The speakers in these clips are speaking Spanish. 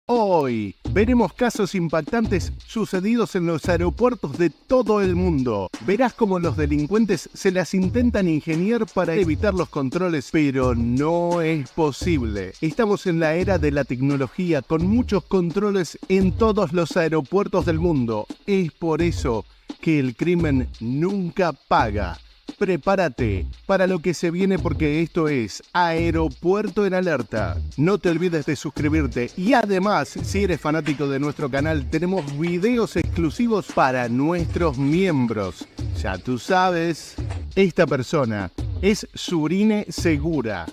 Hoy veremos casos impactantes sucedidos en los aeropuertos de todo el mundo. Verás cómo los delincuentes se las intentan ingeniar para evitar los controles, pero no es posible. Estamos en la era de la tecnología con muchos controles en todos los aeropuertos del mundo. Es por eso que el crimen nunca paga. Prepárate para lo que se viene porque esto es Aeropuerto en Alerta. No te olvides de suscribirte y además, si eres fanático de nuestro canal, tenemos videos exclusivos para nuestros miembros. Ya tú sabes, esta persona es Surine Segura.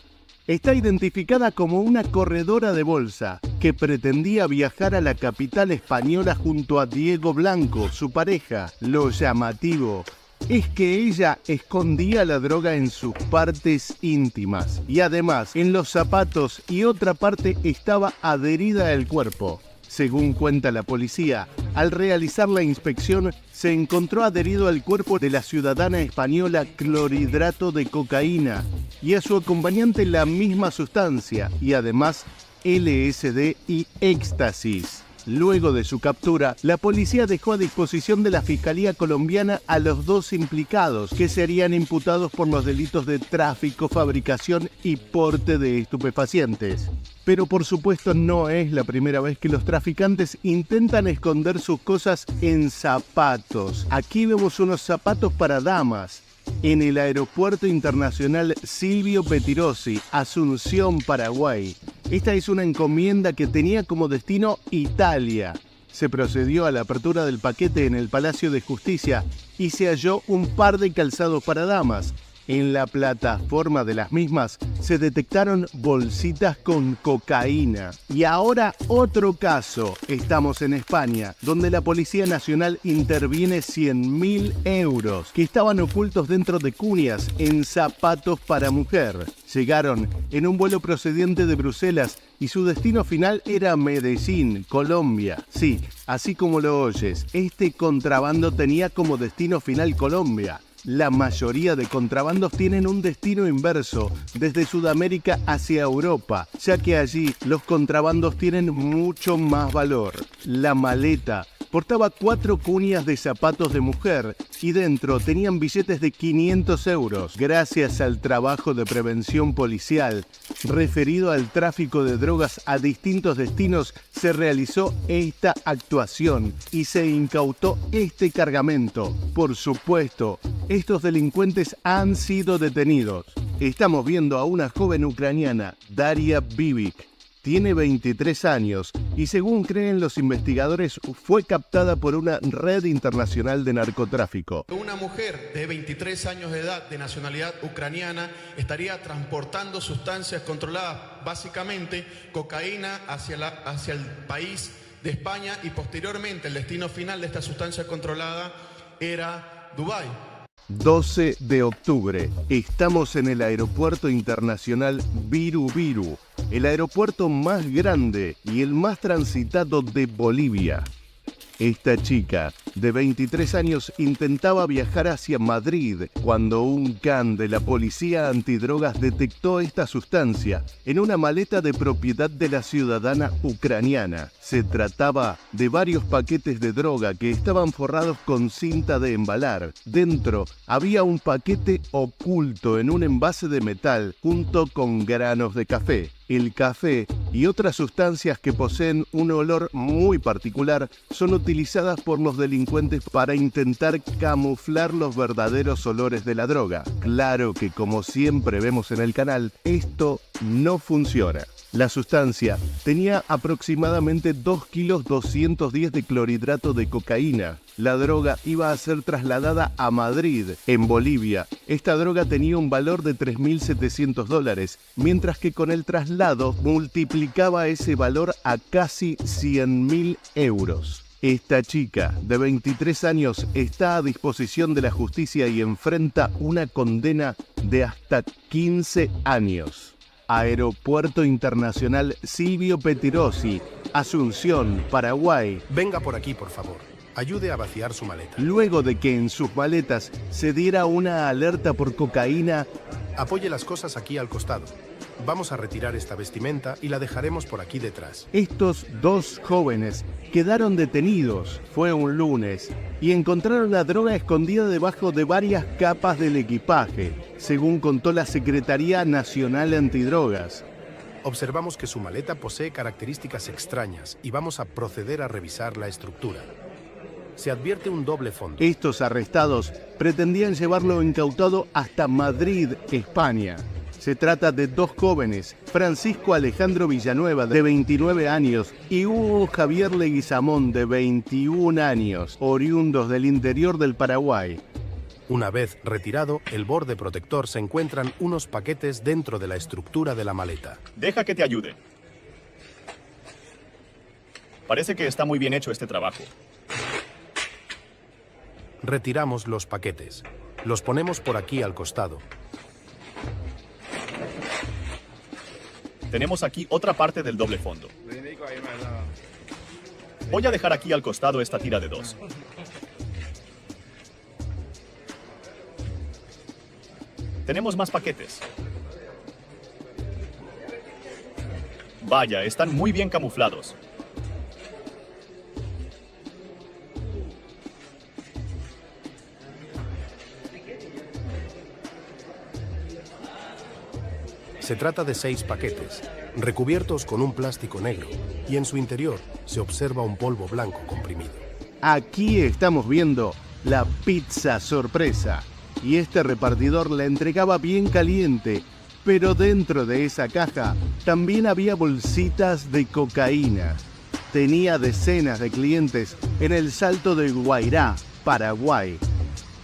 Está identificada como una corredora de bolsa que pretendía viajar a la capital española junto a Diego Blanco, su pareja. Lo llamativo es que ella escondía la droga en sus partes íntimas y además en los zapatos y otra parte estaba adherida al cuerpo. Según cuenta la policía, al realizar la inspección se encontró adherido al cuerpo de la ciudadana española clorhidrato de cocaína y a su acompañante la misma sustancia y además LSD y éxtasis. Luego de su captura, la policía dejó a disposición de la Fiscalía colombiana a los dos implicados, que serían imputados por los delitos de tráfico, fabricación y porte de estupefacientes. Pero por supuesto no es la primera vez que los traficantes intentan esconder sus cosas en zapatos. Aquí vemos unos zapatos para damas. En el Aeropuerto Internacional Silvio Pettirossi, Asunción, Paraguay. Esta es una encomienda que tenía como destino Italia. Se procedió a la apertura del paquete en el Palacio de Justicia y se halló un par de calzados para damas. En la plataforma de las mismas se detectaron bolsitas con cocaína. Y ahora otro caso. Estamos en España, donde la Policía Nacional interviene 100.000 euros que estaban ocultos dentro de cuñas en zapatos para mujer. Llegaron en un vuelo procedente de Bruselas y su destino final era Medellín, Colombia. Sí, así como lo oyes, este contrabando tenía como destino final Colombia. La mayoría de contrabandos tienen un destino inverso, desde Sudamérica hacia Europa, ya que allí los contrabandos tienen mucho más valor. La maleta portaba 4 cuñas de zapatos de mujer y dentro tenían billetes de 500 euros. Gracias al trabajo de prevención policial referido al tráfico de drogas a distintos destinos, se realizó esta actuación y se incautó este cargamento. Por supuesto, estos delincuentes han sido detenidos. Estamos viendo a una joven ucraniana, Daria Bibik. Tiene 23 años y según creen los investigadores fue captada por una red internacional de narcotráfico. Una mujer de 23 años de edad de nacionalidad ucraniana estaría transportando sustancias controladas, básicamente cocaína hacia el país de España y posteriormente el destino final de esta sustancia controlada era Dubái. 12 de octubre, estamos en el Aeropuerto Internacional Viru Viru, el aeropuerto más grande y el más transitado de Bolivia. Esta chica, de 23 años, intentaba viajar hacia Madrid cuando un can de la policía antidrogas detectó esta sustancia en una maleta de propiedad de la ciudadana ucraniana. Se trataba de varios paquetes de droga que estaban forrados con cinta de embalar. Dentro había un paquete oculto en un envase de metal junto con granos de café. El café y otras sustancias que poseen un olor muy particular son utilizadas por los delincuentes para intentar camuflar los verdaderos olores de la droga. Claro que, como siempre vemos en el canal, esto no funciona. La sustancia tenía aproximadamente 2 kilos 210 de clorhidrato de cocaína. La droga iba a ser trasladada a Madrid, en Bolivia. Esta droga tenía un valor de $3.700, mientras que con el traslado multiplicaba ese valor a casi 100.000 euros. Esta chica, de 23 años, está a disposición de la justicia y enfrenta una condena de hasta 15 años. Aeropuerto Internacional Silvio Pettirossi, Asunción, Paraguay. Venga por aquí, por favor. Ayude a vaciar su maleta. Luego de que en sus maletas se diera una alerta por cocaína, apoye las cosas aquí al costado. Vamos a retirar esta vestimenta y la dejaremos por aquí detrás. Estos dos jóvenes quedaron detenidos, fue un lunes, y encontraron la droga escondida debajo de varias capas del equipaje, según contó la Secretaría Nacional Antidrogas. Observamos que su maleta posee características extrañas y vamos a proceder a revisar la estructura. Se advierte un doble fondo. Estos arrestados pretendían llevarlo incautado hasta Madrid, España. Se trata de dos jóvenes, Francisco Alejandro Villanueva, de 29 años, y Hugo Javier Leguizamón, de 21 años, oriundos del interior del Paraguay. Una vez retirado el borde protector, se encuentran unos paquetes dentro de la estructura de la maleta. Deja que te ayude. Parece que está muy bien hecho este trabajo. Retiramos los paquetes. Los ponemos por aquí al costado. Tenemos aquí otra parte del doble fondo. Voy a dejar aquí al costado esta tira de 2. Tenemos más paquetes. Vaya, están muy bien camuflados. Se trata de 6 paquetes, recubiertos con un plástico negro, y en su interior se observa un polvo blanco comprimido. Aquí estamos viendo la pizza sorpresa, y este repartidor la entregaba bien caliente, pero dentro de esa caja también había bolsitas de cocaína. Tenía decenas de clientes en el Salto de Guairá, Paraguay.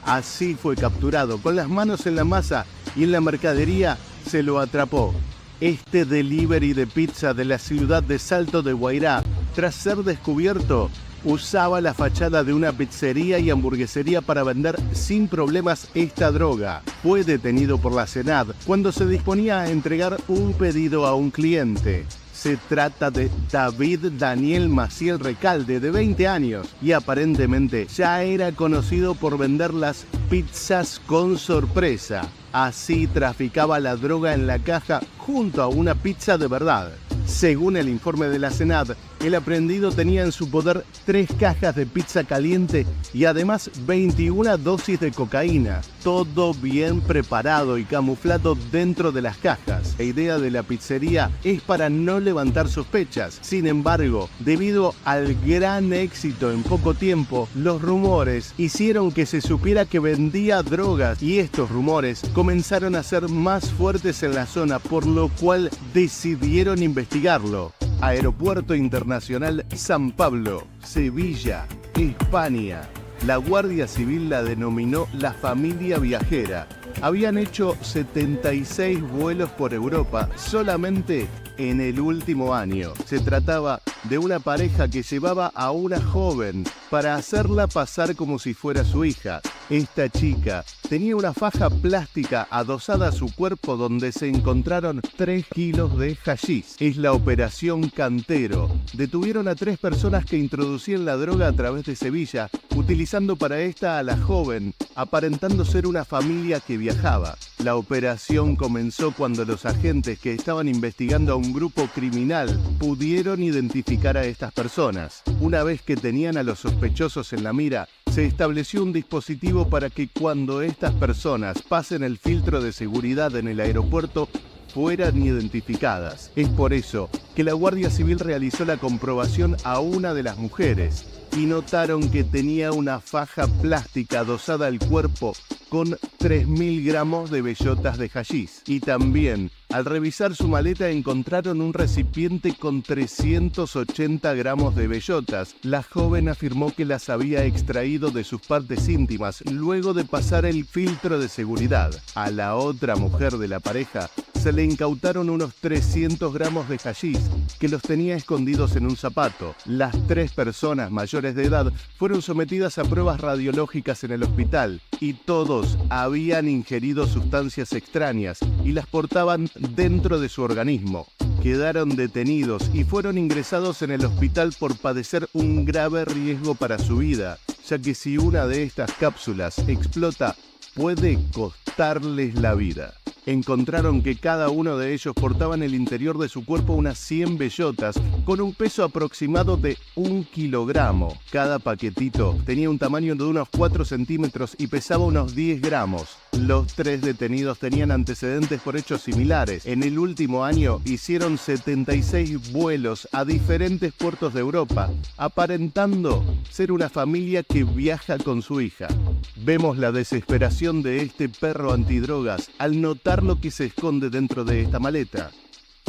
Así fue capturado, con las manos en la masa y en la mercadería se lo atrapó. Este delivery de pizza de la ciudad de Salto de Guairá, tras ser descubierto, usaba la fachada de una pizzería y hamburguesería para vender sin problemas esta droga. Fue detenido por la SENAD cuando se disponía a entregar un pedido a un cliente. Se trata de David Daniel Maciel Recalde, de 20 años, y aparentemente ya era conocido por vender las pizzas con sorpresa. Así traficaba la droga en la caja junto a una pizza de verdad. Según el informe de la SENAD, el aprehendido tenía en su poder 3 cajas de pizza caliente y además 21 dosis de cocaína, todo bien preparado y camuflado dentro de las cajas. La idea de la pizzería es para no levantar sospechas. Sin embargo, debido al gran éxito en poco tiempo, los rumores hicieron que se supiera que vendía drogas, y estos rumores comenzaron a ser más fuertes en la zona, por lo cual decidieron investigarlo. Aeropuerto Internacional San Pablo, Sevilla, España. La Guardia Civil la denominó la familia viajera. Habían hecho 76 vuelos por Europa solamente en el último año. Se trataba de una pareja que llevaba a una joven para hacerla pasar como si fuera su hija. Esta chica tenía una faja plástica adosada a su cuerpo donde se encontraron 3 kilos de hachís. Es la Operación Cantero. Detuvieron a 3 personas que introducían la droga a través de Sevilla, utilizando para esta a la joven, aparentando ser una familia que viajaba. La operación comenzó cuando los agentes que estaban investigando a un grupo criminal pudieron identificar a estas personas. Una vez que tenían a los sospechosos en la mira, se estableció un dispositivo para que cuando estas personas pasen el filtro de seguridad en el aeropuerto, fueran identificadas. Es por eso que la Guardia Civil realizó la comprobación a una de las mujeres y notaron que tenía una faja plástica adosada al cuerpo con 3.000 gramos de bellotas de hachís. Y también, al revisar su maleta, encontraron un recipiente con 380 gramos de bellotas. La joven afirmó que las había extraído de sus partes íntimas luego de pasar el filtro de seguridad. A la otra mujer de la pareja se le incautaron unos 300 gramos de hachís que los tenía escondidos en un zapato. Las 3 personas mayores de edad fueron sometidas a pruebas radiológicas en el hospital y todos habían ingerido sustancias extrañas y las portaban dentro de su organismo. Quedaron detenidos y fueron ingresados en el hospital por padecer un grave riesgo para su vida, ya que si una de estas cápsulas explota, puede costarles la vida. Encontraron que cada uno de ellos portaba en el interior de su cuerpo unas 100 bellotas con un peso aproximado de 1 kilogramo. Cada paquetito tenía un tamaño de unos 4 centímetros y pesaba unos 10 gramos. Los 3 detenidos tenían antecedentes por hechos similares. En el último año hicieron 76 vuelos a diferentes puertos de Europa, aparentando ser una familia que viaja con su hija. Vemos la desesperación de este perro antidrogas al notar lo que se esconde dentro de esta maleta.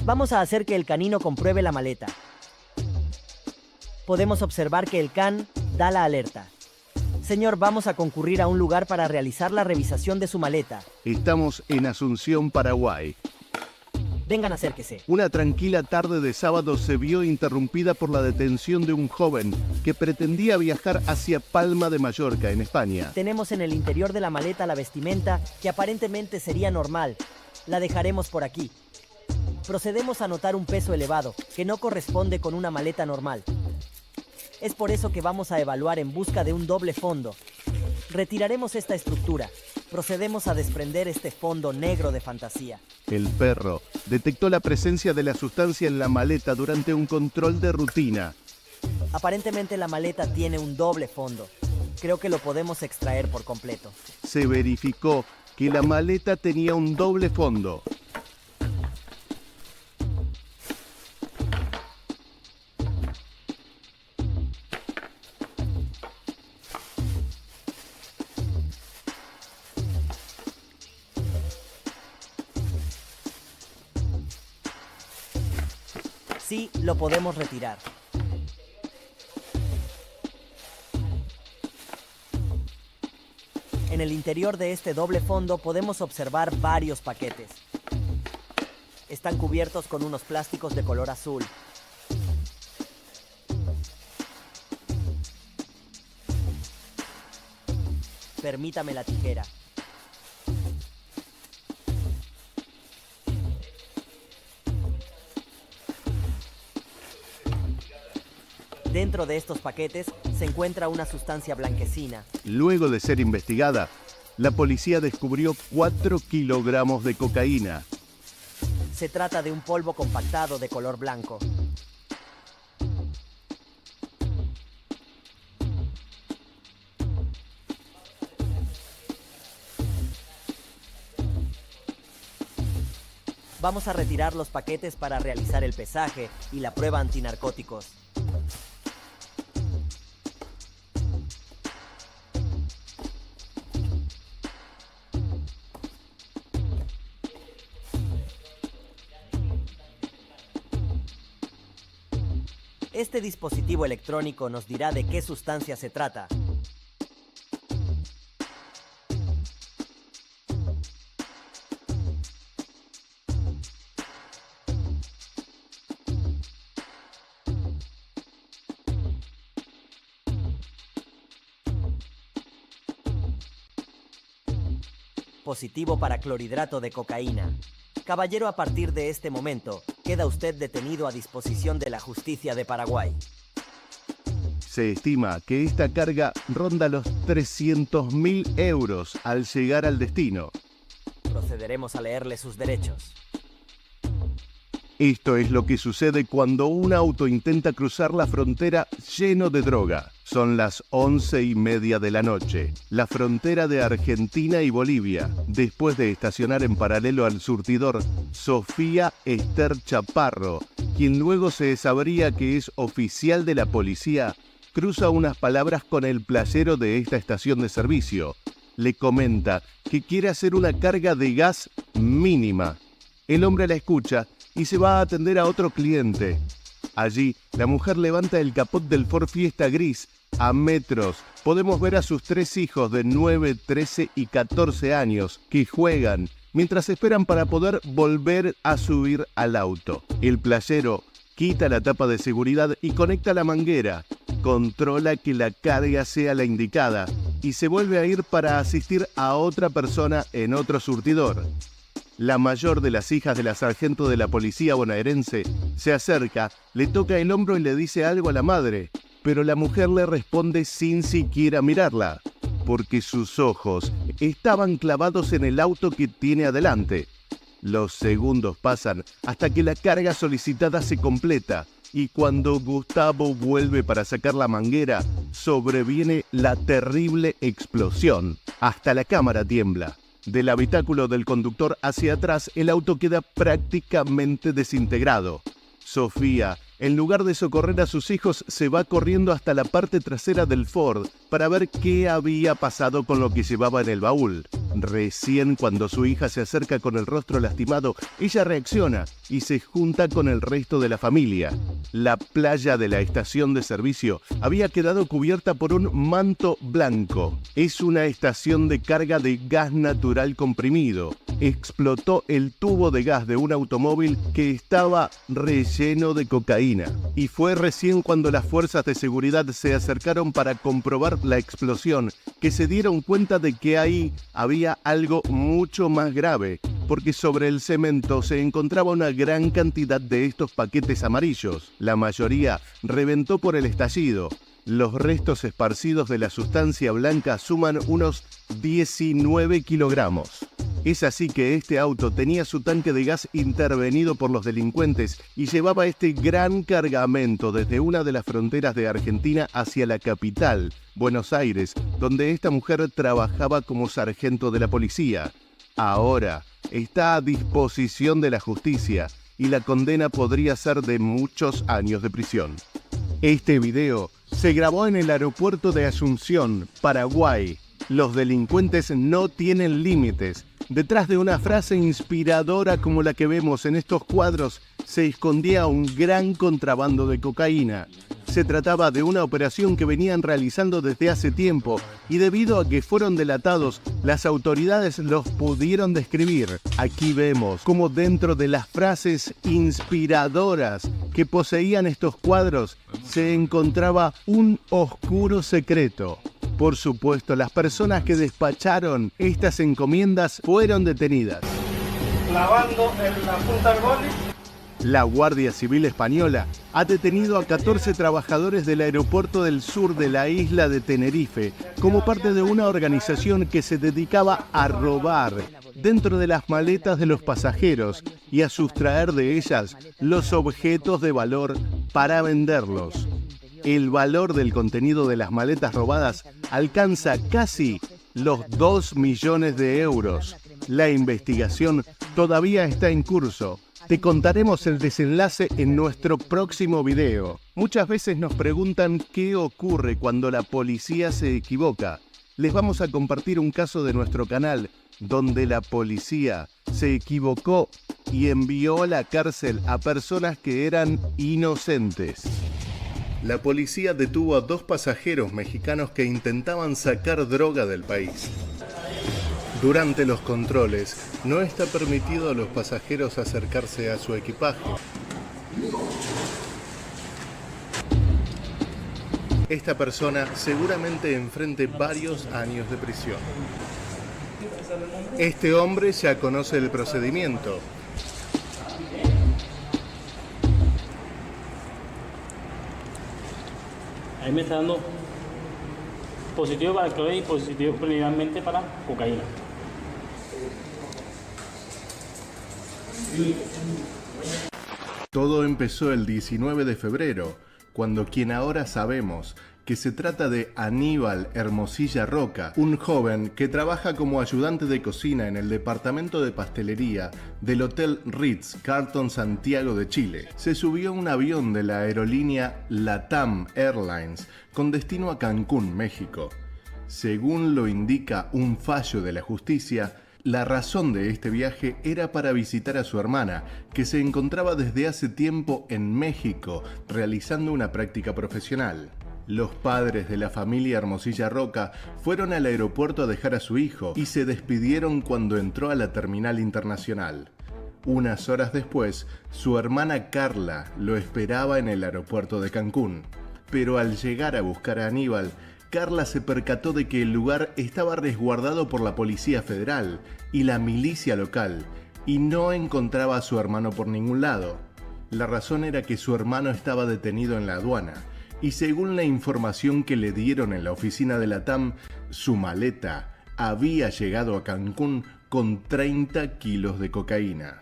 Vamos a hacer que el canino compruebe la maleta. Podemos observar que el can da la alerta. Señor, vamos a concurrir a un lugar para realizar la revisación de su maleta. Estamos en Asunción, Paraguay. Vengan, acérquese. Una tranquila tarde de sábado se vio interrumpida por la detención de un joven que pretendía viajar hacia Palma de Mallorca, en España. Tenemos en el interior de la maleta la vestimenta que aparentemente sería normal. La dejaremos por aquí. Procedemos a notar un peso elevado, que no corresponde con una maleta normal. Es por eso que vamos a evaluar en busca de un doble fondo. Retiraremos esta estructura. Procedemos a desprender este fondo negro de fantasía. El perro detectó la presencia de la sustancia en la maleta durante un control de rutina. Aparentemente la maleta tiene un doble fondo. Creo que lo podemos extraer por completo. Se verificó que la maleta tenía un doble fondo. Sí, lo podemos retirar. En el interior de este doble fondo podemos observar varios paquetes. Están cubiertos con unos plásticos de color azul. Permítame la tijera. Dentro de estos paquetes se encuentra una sustancia blanquecina. Luego de ser investigada, la policía descubrió 4 kilogramos de cocaína. Se trata de un polvo compactado de color blanco. Vamos a retirar los paquetes para realizar el pesaje y la prueba antinarcóticos. Este dispositivo electrónico nos dirá de qué sustancia se trata. Positivo para clorhidrato de cocaína. Caballero, a partir de este momento, queda usted detenido a disposición de la justicia de Paraguay. Se estima que esta carga ronda los 300.000 euros al llegar al destino. Procederemos a leerle sus derechos. Esto es lo que sucede cuando un auto intenta cruzar la frontera lleno de droga. Son las 11:30 de la noche, la frontera de Argentina y Bolivia. Después de estacionar en paralelo al surtidor, Sofía Esther Chaparro, quien luego se sabría que es oficial de la policía, cruza unas palabras con el playero de esta estación de servicio. Le comenta que quiere hacer una carga de gas mínima. El hombre la escucha y se va a atender a otro cliente. Allí, la mujer levanta el capot del Ford Fiesta gris. A metros podemos ver a sus 3 hijos de 9, 13 y 14 años que juegan mientras esperan para poder volver a subir al auto. El playero quita la tapa de seguridad y conecta la manguera. Controla que la carga sea la indicada y se vuelve a ir para asistir a otra persona en otro surtidor. La mayor de las hijas de la sargento de la policía bonaerense se acerca, le toca el hombro y le dice algo a la madre, pero la mujer le responde sin siquiera mirarla, porque sus ojos estaban clavados en el auto que tiene adelante. Los segundos pasan hasta que la carga solicitada se completa y cuando Gustavo vuelve para sacar la manguera, sobreviene la terrible explosión. Hasta la cámara tiembla. Del habitáculo del conductor hacia atrás, el auto queda prácticamente desintegrado. Sofía, en lugar de socorrer a sus hijos, se va corriendo hasta la parte trasera del Ford para ver qué había pasado con lo que llevaba en el baúl. Recién cuando su hija se acerca con el rostro lastimado, ella reacciona y se junta con el resto de la familia. La playa de la estación de servicio había quedado cubierta por un manto blanco. Es una estación de carga de gas natural comprimido. Explotó el tubo de gas de un automóvil que estaba relleno de cocaína. Y fue recién cuando las fuerzas de seguridad se acercaron para comprobar la explosión que se dieron cuenta de que ahí había algo mucho más grave, porque sobre el cemento se encontraba una gran cantidad de estos paquetes amarillos. La mayoría reventó por el estallido. Los restos esparcidos de la sustancia blanca suman unos 19 kilogramos. Es así que este auto tenía su tanque de gas intervenido por los delincuentes y llevaba este gran cargamento desde una de las fronteras de Argentina hacia la capital, Buenos Aires, donde esta mujer trabajaba como sargento de la policía. Ahora está a disposición de la justicia y la condena podría ser de muchos años de prisión. Este video se grabó en el aeropuerto de Asunción, Paraguay. Los delincuentes no tienen límites. Detrás de una frase inspiradora como la que vemos en estos cuadros, se escondía un gran contrabando de cocaína. Se trataba de una operación que venían realizando desde hace tiempo y debido a que fueron delatados, las autoridades los pudieron describir. Aquí vemos cómo dentro de las frases inspiradoras que poseían estos cuadros se encontraba un oscuro secreto. Por supuesto, las personas que despacharon estas encomiendas fueron detenidas. Clavando en la punta del boli. La Guardia Civil Española ha detenido a 14 trabajadores del aeropuerto del sur de la isla de Tenerife como parte de una organización que se dedicaba a robar dentro de las maletas de los pasajeros y a sustraer de ellas los objetos de valor para venderlos. El valor del contenido de las maletas robadas alcanza casi los 2 millones de euros. La investigación todavía está en curso. Te contaremos el desenlace en nuestro próximo video. Muchas veces nos preguntan qué ocurre cuando la policía se equivoca. Les vamos a compartir un caso de nuestro canal donde la policía se equivocó y envió a la cárcel a personas que eran inocentes. La policía detuvo a 2 pasajeros mexicanos que intentaban sacar droga del país. Durante los controles, no está permitido a los pasajeros acercarse a su equipaje. Esta persona seguramente enfrente varios años de prisión. Este hombre ya conoce el procedimiento. Ahí me está dando positivo para cloro y positivo preliminarmente para cocaína. Todo empezó el 19 de febrero, cuando quien ahora sabemos que se trata de Aníbal Hermosilla Roca, un joven que trabaja como ayudante de cocina en el departamento de pastelería del Hotel Ritz-Carlton Santiago de Chile. Se subió a un avión de la aerolínea LATAM Airlines con destino a Cancún, México. Según lo indica un fallo de la justicia, la razón de este viaje era para visitar a su hermana, que se encontraba desde hace tiempo en México realizando una práctica profesional. Los padres de la familia Hermosilla Roca fueron al aeropuerto a dejar a su hijo y se despidieron cuando entró a la terminal internacional. Unas horas después, su hermana Carla lo esperaba en el aeropuerto de Cancún. Pero al llegar a buscar a Aníbal, Carla se percató de que el lugar estaba resguardado por la Policía Federal y la milicia local y no encontraba a su hermano por ningún lado. La razón era que su hermano estaba detenido en la aduana y según la información que le dieron en la oficina de LATAM, su maleta había llegado a Cancún con 30 kilos de cocaína.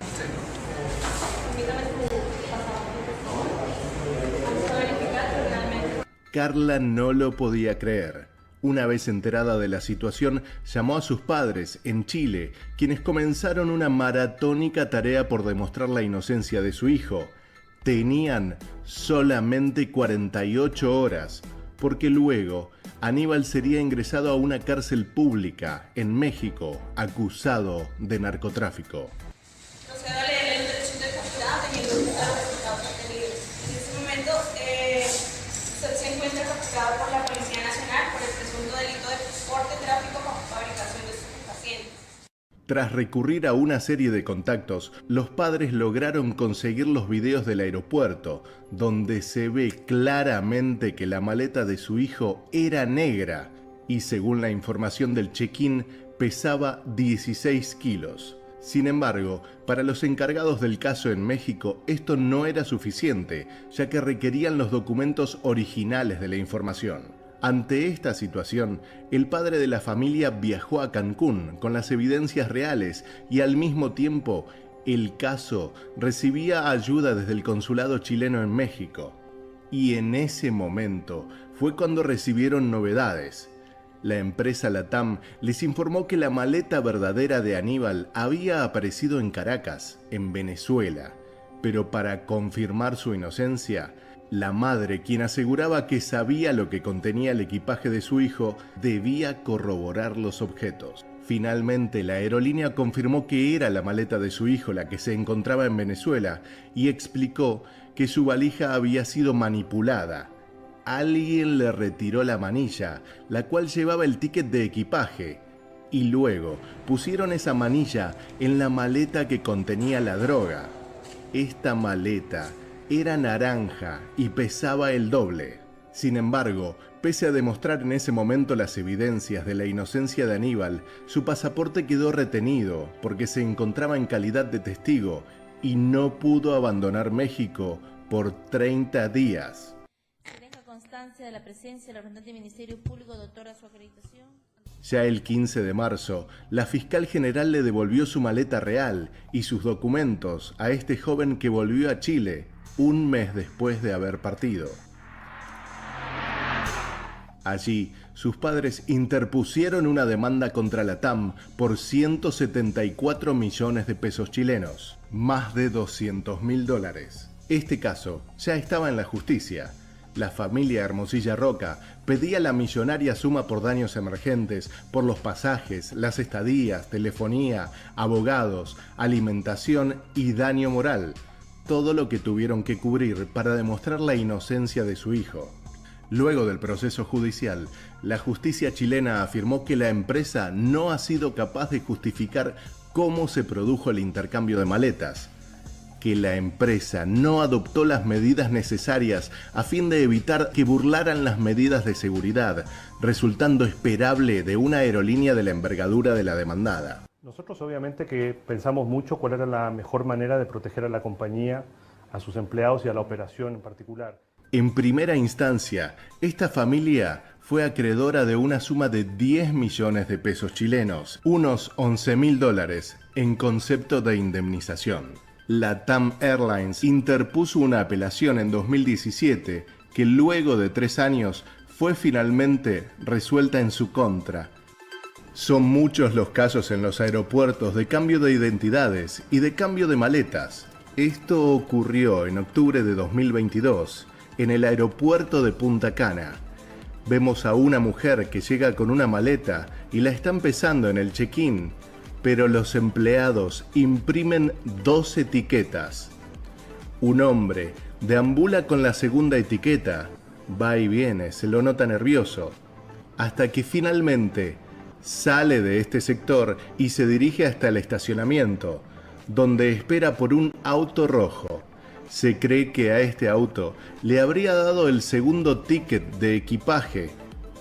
Carla no lo podía creer. Una vez enterada de la situación, llamó a sus padres en Chile, quienes comenzaron una maratónica tarea por demostrar la inocencia de su hijo. Tenían solamente 48 horas, porque luego Aníbal sería ingresado a una cárcel pública en México, acusado de narcotráfico. Proceda a leer el derecho de capturado teniendo en cuenta los resultados obtenidos. En este momento, usted se encuentra capturado por la Policía Nacional por el presunto delito de porte, tráfico con fabricación de estupefacientes. Tras recurrir a una serie de contactos, los padres lograron conseguir los videos del aeropuerto, donde se ve claramente que la maleta de su hijo era negra y, según la información del check-in, pesaba 16 kilos. Sin embargo, para los encargados del caso en México, esto no era suficiente, ya que requerían los documentos originales de la información. Ante esta situación, el padre de la familia viajó a Cancún con las evidencias reales y al mismo tiempo el caso recibía ayuda desde el consulado chileno en México. Y en ese momento fue cuando recibieron novedades. La empresa LATAM les informó que la maleta verdadera de Aníbal había aparecido en Caracas, en Venezuela, pero para confirmar su inocencia, la madre, quien aseguraba que sabía lo que contenía el equipaje de su hijo, debía corroborar los objetos. Finalmente, la aerolínea confirmó que era la maleta de su hijo la que se encontraba en Venezuela y explicó que su valija había sido manipulada. Alguien le retiró la manilla, la cual llevaba el ticket de equipaje, y luego pusieron esa manilla en la maleta que contenía la droga. Esta maleta era naranja y pesaba el doble. Sin embargo, pese a demostrar en ese momento las evidencias de la inocencia de Aníbal, su pasaporte quedó retenido porque se encontraba en calidad de testigo y no pudo abandonar México por 30 días. Se deja constancia de la presencia del representante del Ministerio Público, doctora, su acreditación. Ya el 15 de marzo, la fiscal general le devolvió su maleta real y sus documentos a este joven que volvió a Chile un mes después de haber partido. Allí, sus padres interpusieron una demanda contra LATAM por 174 millones de pesos chilenos, más de $200.000. Este caso ya estaba en la justicia. La familia Hermosilla Roca pedía la millonaria suma por daños emergentes, por los pasajes, las estadías, telefonía, abogados, alimentación y daño moral. Todo lo que tuvieron que cubrir para demostrar la inocencia de su hijo. Luego del proceso judicial, la justicia chilena afirmó que la empresa no ha sido capaz de justificar cómo se produjo el intercambio de maletas, que la empresa no adoptó las medidas necesarias a fin de evitar que burlaran las medidas de seguridad, resultando esperable de una aerolínea de la envergadura de la demandada. Nosotros obviamente que pensamos mucho cuál era la mejor manera de proteger a la compañía, a sus empleados y a la operación en particular. En primera instancia, esta familia fue acreedora de una suma de 10 millones de pesos chilenos, unos $11.000 en concepto de indemnización. LATAM Airlines interpuso una apelación en 2017 que luego de 3 años fue finalmente resuelta en su contra. Son muchos los casos en los aeropuertos de cambio de identidades y de cambio de maletas. Esto ocurrió en octubre de 2022 en el aeropuerto de Punta Cana. Vemos a una mujer que llega con una maleta y la están pesando en el check-in, pero los empleados imprimen 2 etiquetas. Un hombre deambula con la segunda etiqueta, va y viene, se lo nota nervioso, hasta que finalmente sale de este sector y se dirige hasta el estacionamiento, donde espera por un auto rojo. Se cree que a este auto le habría dado el segundo ticket de equipaje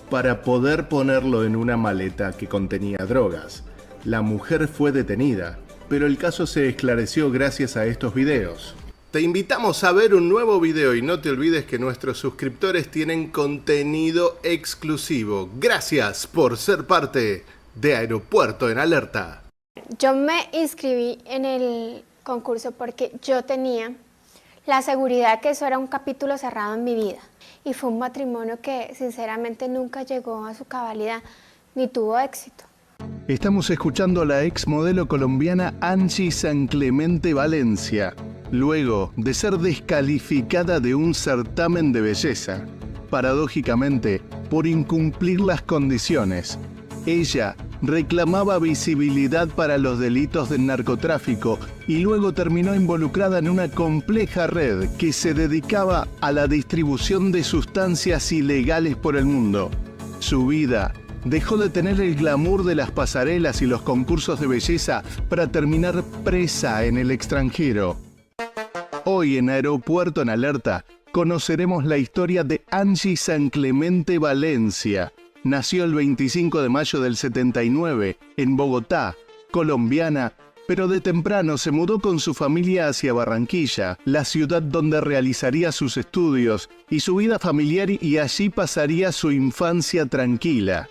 para poder ponerlo en una maleta que contenía drogas. La mujer fue detenida, pero el caso se esclareció gracias a estos videos. Te invitamos a ver un nuevo video y no te olvides que nuestros suscriptores tienen contenido exclusivo. Gracias por ser parte de Aeropuerto en Alerta. yo me inscribí en el concurso porque yo tenía la seguridad que eso era un capítulo cerrado en mi vida. Y fue un matrimonio que sinceramente nunca llegó a su cabalidad ni tuvo éxito. Estamos escuchando a la ex modelo colombiana Angie San Clemente Valencia, luego de ser descalificada de un certamen de belleza, paradójicamente por incumplir las condiciones. Ella reclamaba visibilidad para los delitos del narcotráfico y luego terminó involucrada en una compleja red que se dedicaba a la distribución de sustancias ilegales por el mundo. Su vida dejó de tener el glamour de las pasarelas y los concursos de belleza para terminar presa en el extranjero. Hoy en Aeropuerto en Alerta conoceremos la historia de Angie San Clemente Valencia. Nació el 25 de mayo del 79 en Bogotá, colombiana, pero de temprano se mudó con su familia hacia Barranquilla, la ciudad donde realizaría sus estudios y su vida familiar, y allí pasaría su infancia tranquila.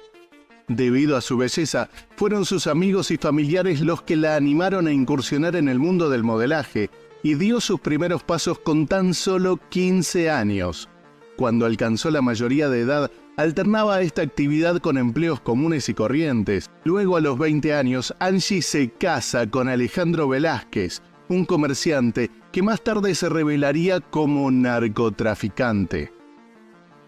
Debido a su belleza, fueron sus amigos y familiares los que la animaron a incursionar en el mundo del modelaje y dio sus primeros pasos con tan solo 15 años. Cuando alcanzó la mayoría de edad, alternaba esta actividad con empleos comunes y corrientes. Luego, a los 20 años, Angie se casa con Alejandro Velázquez, un comerciante que más tarde se revelaría como narcotraficante.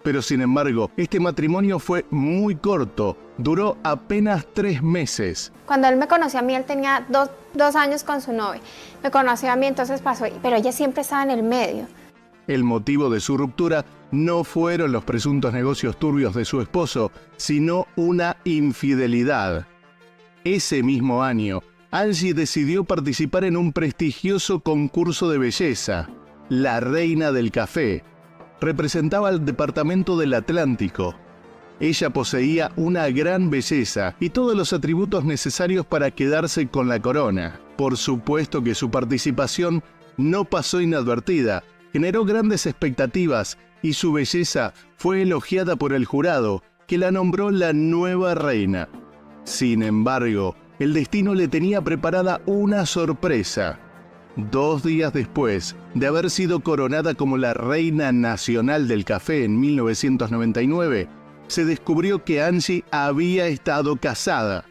Pero sin embargo, este matrimonio fue muy corto, duró apenas 3 meses. Cuando él me conoció a mí, él tenía dos años con su novia. Me conoció a mí, entonces pasó, pero ella siempre estaba en el medio. El motivo de su ruptura no fueron los presuntos negocios turbios de su esposo, sino una infidelidad. Ese mismo año, Angie decidió participar en un prestigioso concurso de belleza, La Reina del Café. Representaba al departamento del Atlántico. Ella poseía una gran belleza y todos los atributos necesarios para quedarse con la corona. Por supuesto que su participación no pasó inadvertida, generó grandes expectativas y su belleza fue elogiada por el jurado, que la nombró la nueva reina. Sin embargo, el destino le tenía preparada una sorpresa. 2 días después de haber sido coronada como la Reina Nacional del Café en 1999, se descubrió que Angie había estado casada.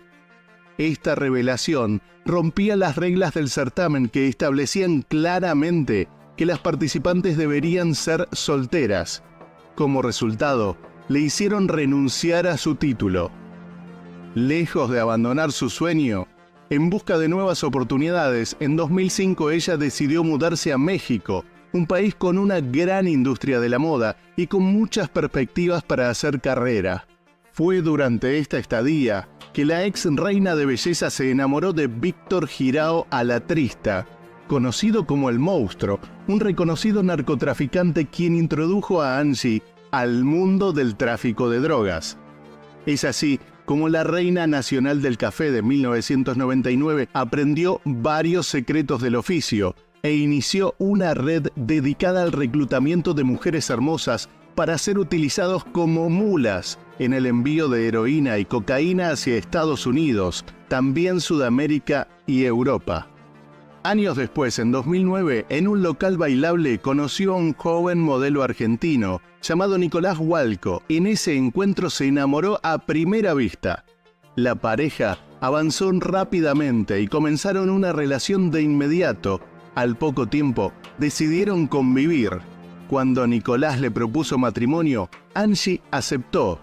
Esta revelación rompía las reglas del certamen, que establecían claramente que las participantes deberían ser solteras. Como resultado, le hicieron renunciar a su título. Lejos de abandonar su sueño, en busca de nuevas oportunidades, en 2005 ella decidió mudarse a México, un país con una gran industria de la moda y con muchas perspectivas para hacer carrera. Fue durante esta estadía que la ex reina de belleza se enamoró de Víctor Girao Alatrista, conocido como el Monstruo, un reconocido narcotraficante quien introdujo a Angie al mundo del tráfico de drogas. Es así como la Reina Nacional del Café de 1999 aprendió varios secretos del oficio e inició una red dedicada al reclutamiento de mujeres hermosas para ser utilizados como mulas en el envío de heroína y cocaína hacia Estados Unidos, también Sudamérica y Europa. Años después, en 2009, en un local bailable conoció a un joven modelo argentino llamado Nicolás Walco. En ese encuentro se enamoró a primera vista. La pareja avanzó rápidamente y comenzaron una relación de inmediato. Al poco tiempo, decidieron convivir. Cuando Nicolás le propuso matrimonio, Angie aceptó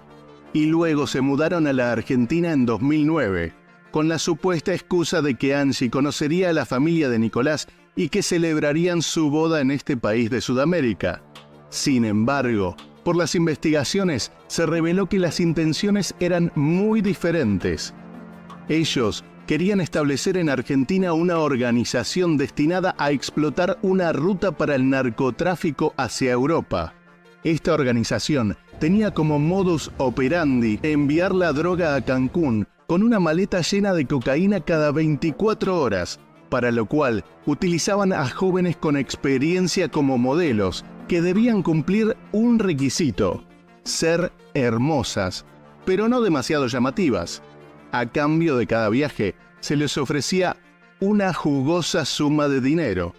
y luego se mudaron a la Argentina en 2009. Con la supuesta excusa de que Angie conocería a la familia de Nicolás y que celebrarían su boda en este país de Sudamérica. Sin embargo, por las investigaciones se reveló que las intenciones eran muy diferentes. Ellos querían establecer en Argentina una organización destinada a explotar una ruta para el narcotráfico hacia Europa. Esta organización tenía como modus operandi enviar la droga a Cancún con una maleta llena de cocaína cada 24 horas, para lo cual utilizaban a jóvenes con experiencia como modelos, que debían cumplir un requisito: ser hermosas, pero no demasiado llamativas. A cambio de cada viaje, se les ofrecía una jugosa suma de dinero.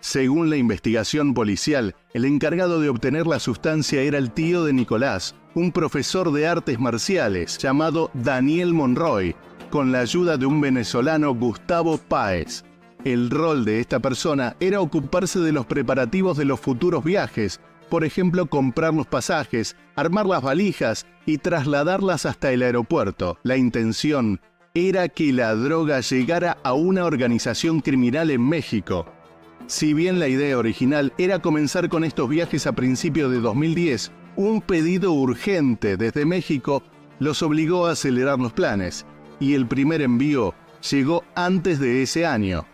Según la investigación policial, el encargado de obtener la sustancia era el tío de Nicolás, un profesor de artes marciales llamado Daniel Monroy, con la ayuda de un venezolano, Gustavo Páez. El rol de esta persona era ocuparse de los preparativos de los futuros viajes, por ejemplo, comprar los pasajes, armar las valijas y trasladarlas hasta el aeropuerto. La intención era que la droga llegara a una organización criminal en México. Si bien la idea original era comenzar con estos viajes a principios de 2010, un pedido urgente desde México los obligó a acelerar los planes, y el primer envío llegó antes de ese año.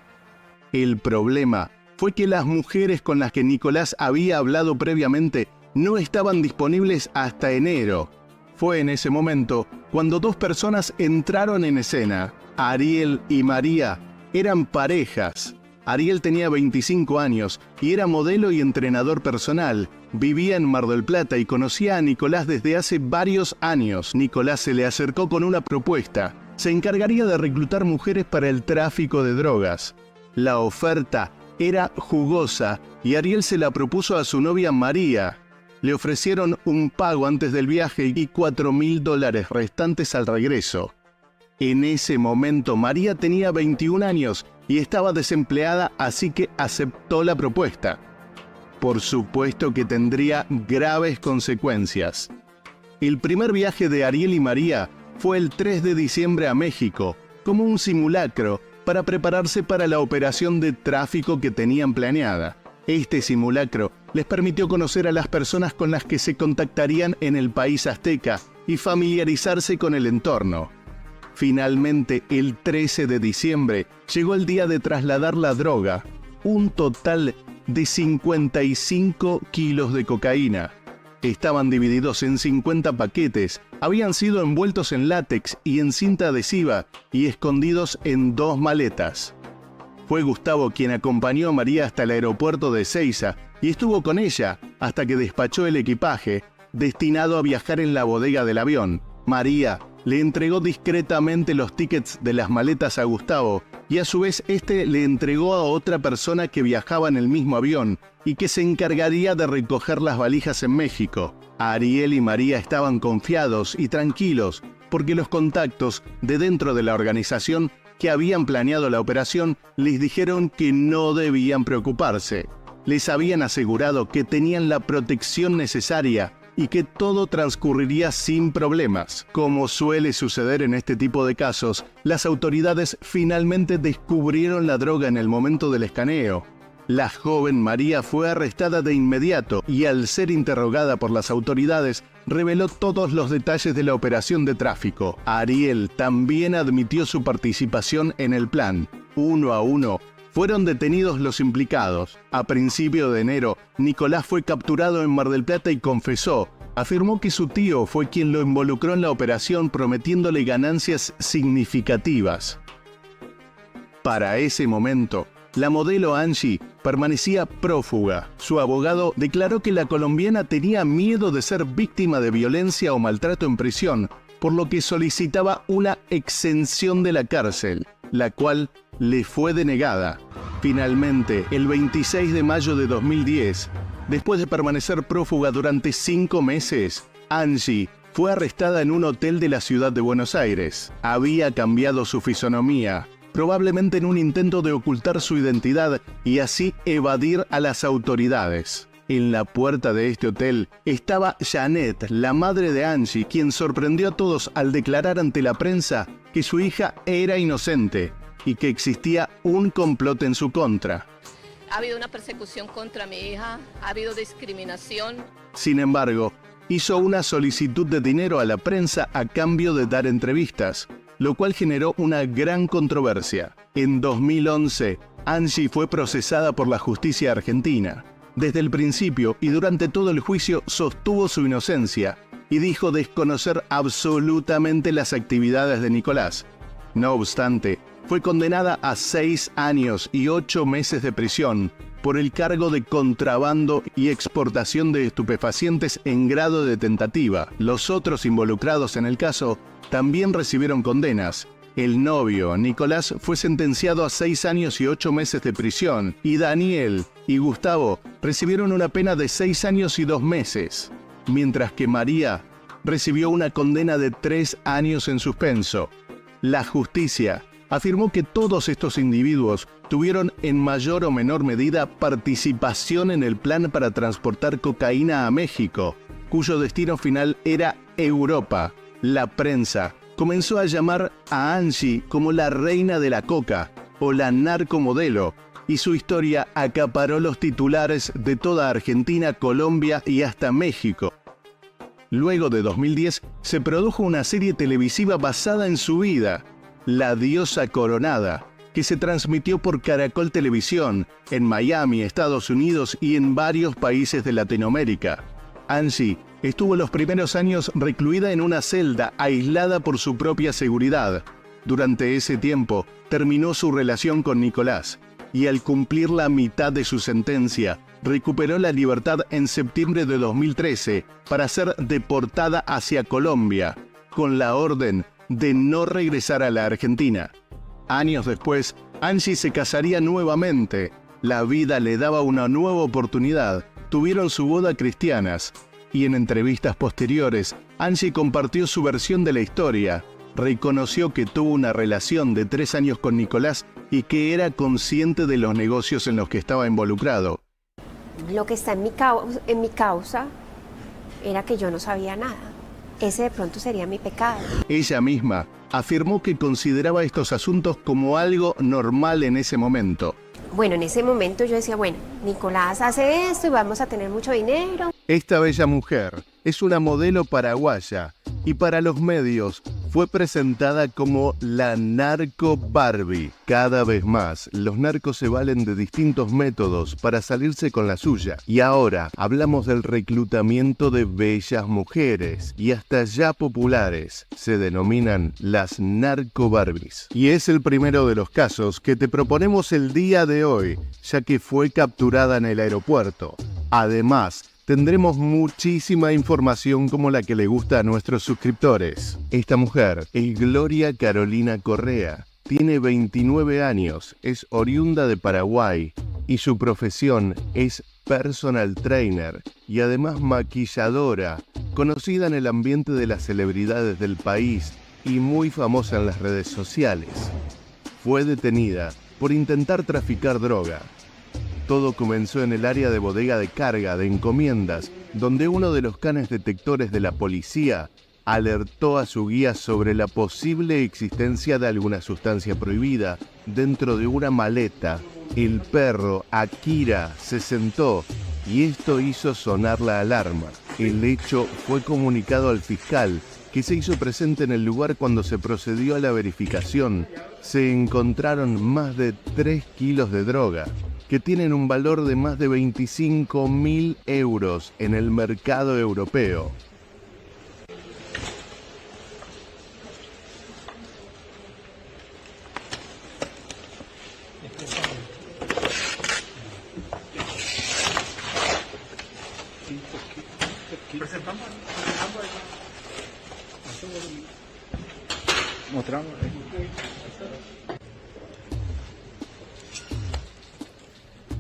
El problema fue que las mujeres con las que Nicolás había hablado previamente no estaban disponibles hasta enero. Fue en ese momento cuando dos personas entraron en escena. Ariel y María eran parejas. Ariel tenía 25 años y era modelo y entrenador personal. Vivía en Mar del Plata y conocía a Nicolás desde hace varios años. Nicolás se le acercó con una propuesta. Se encargaría de reclutar mujeres para el tráfico de drogas. La oferta era jugosa y Ariel se la propuso a su novia María. Le ofrecieron un pago antes del viaje y $4.000 restantes al regreso. En ese momento María tenía 21 años y estaba desempleada, así que aceptó la propuesta. Por supuesto que tendría graves consecuencias. El primer viaje de Ariel y María fue el 3 de diciembre a México, como un simulacro para prepararse para la operación de tráfico que tenían planeada. Este simulacro les permitió conocer a las personas con las que se contactarían en el país azteca y familiarizarse con el entorno. Finalmente, el 13 de diciembre, llegó el día de trasladar la droga, un total de 55 kilos de cocaína. Estaban divididos en 50 paquetes, habían sido envueltos en látex y en cinta adhesiva y escondidos en 2 maletas. Fue Gustavo quien acompañó a María hasta el aeropuerto de Ezeiza y estuvo con ella hasta que despachó el equipaje destinado a viajar en la bodega del avión. María le entregó discretamente los tickets de las maletas a Gustavo y a su vez este le entregó a otra persona que viajaba en el mismo avión y que se encargaría de recoger las valijas en México. Ariel y María estaban confiados y tranquilos porque los contactos de dentro de la organización que habían planeado la operación les dijeron que no debían preocuparse. Les habían asegurado que tenían la protección necesaria y que todo transcurriría sin problemas. Como suele suceder en este tipo de casos, las autoridades finalmente descubrieron la droga en el momento del escaneo. La joven María fue arrestada de inmediato y al ser interrogada por las autoridades, reveló todos los detalles de la operación de tráfico. Ariel también admitió su participación en el plan. Uno a uno, fueron detenidos los implicados. A principio de enero, Nicolás fue capturado en Mar del Plata y confesó. Afirmó que su tío fue quien lo involucró en la operación prometiéndole ganancias significativas. Para ese momento, la modelo Angie permanecía prófuga. Su abogado declaró que la colombiana tenía miedo de ser víctima de violencia o maltrato en prisión, por lo que solicitaba una exención de la cárcel, la cual le fue denegada. Finalmente, el 26 de mayo de 2010, después de permanecer prófuga durante 5 meses, Angie fue arrestada en un hotel de la ciudad de Buenos Aires. Había cambiado su fisonomía, probablemente en un intento de ocultar su identidad y así evadir a las autoridades. En la puerta de este hotel estaba Janet, la madre de Angie, quien sorprendió a todos al declarar ante la prensa que su hija era inocente y que existía un complot en su contra. Ha habido una persecución contra mi hija, ha habido discriminación. Sin embargo, hizo una solicitud de dinero a la prensa a cambio de dar entrevistas, lo cual generó una gran controversia. En 2011, Angie fue procesada por la justicia argentina. Desde el principio y durante todo el juicio sostuvo su inocencia y dijo desconocer absolutamente las actividades de Nicolás. No obstante, fue condenada a 6 años y 8 meses de prisión por el cargo de contrabando y exportación de estupefacientes en grado de tentativa. Los otros involucrados en el caso también recibieron condenas, El novio, Nicolás, fue sentenciado a 6 años y 8 meses de prisión, y Daniel y Gustavo recibieron una pena de 6 años y 2 meses, mientras que María recibió una condena de 3 años en suspenso. La justicia afirmó que todos estos individuos tuvieron en mayor o menor medida participación en el plan para transportar cocaína a México, cuyo destino final era Europa. La prensa comenzó a llamar a Angie como la reina de la coca o la narcomodelo, y su historia acaparó los titulares de toda Argentina, Colombia y hasta México. Luego de 2010 se produjo una serie televisiva basada en su vida, La Diosa Coronada, que se transmitió por Caracol Televisión en Miami, Estados Unidos y en varios países de Latinoamérica. Angie estuvo los primeros años recluida en una celda aislada por su propia seguridad. Durante ese tiempo terminó su relación con Nicolás y al cumplir la mitad de su sentencia, recuperó la libertad en septiembre de 2013 para ser deportada hacia Colombia, con la orden de no regresar a la Argentina. Años después, Angie se casaría nuevamente. La vida le daba una nueva oportunidad. Tuvieron su boda cristianas. Y en entrevistas posteriores, Angie compartió su versión de la historia. Reconoció que tuvo una relación de 3 años con Nicolás y que era consciente de los negocios en los que estaba involucrado. Lo que está en mi causa era que yo no sabía nada. Ese de pronto sería mi pecado. Ella misma afirmó que consideraba estos asuntos como algo normal en ese momento. Bueno, en ese momento yo decía, bueno, Nicolás hace esto y vamos a tener mucho dinero. Esta bella mujer es una modelo paraguaya y para los medios fue presentada como la narco Barbie. Cada vez más, los narcos se valen de distintos métodos para salirse con la suya. Y ahora hablamos del reclutamiento de bellas mujeres y hasta ya populares. Se denominan las narco Barbies. Y es el primero de los casos que te proponemos el día de hoy, ya que fue capturada en el aeropuerto. Además, tendremos muchísima información como la que le gusta a nuestros suscriptores. Esta mujer es Gloria Carolina Correa. Tiene 29 años, es oriunda de Paraguay y su profesión es personal trainer y además maquilladora, conocida en el ambiente de las celebridades del país y muy famosa en las redes sociales. Fue detenida por intentar traficar droga. Todo comenzó en el área de bodega de carga de encomiendas, donde uno de los canes detectores de la policía alertó a su guía sobre la posible existencia de alguna sustancia prohibida dentro de una maleta. El perro Akira se sentó y esto hizo sonar la alarma. El hecho fue comunicado al fiscal, que se hizo presente en el lugar cuando se procedió a la verificación. Se encontraron más de 3 kilos de droga, que tienen un valor de más de 25.000 euros en el mercado europeo.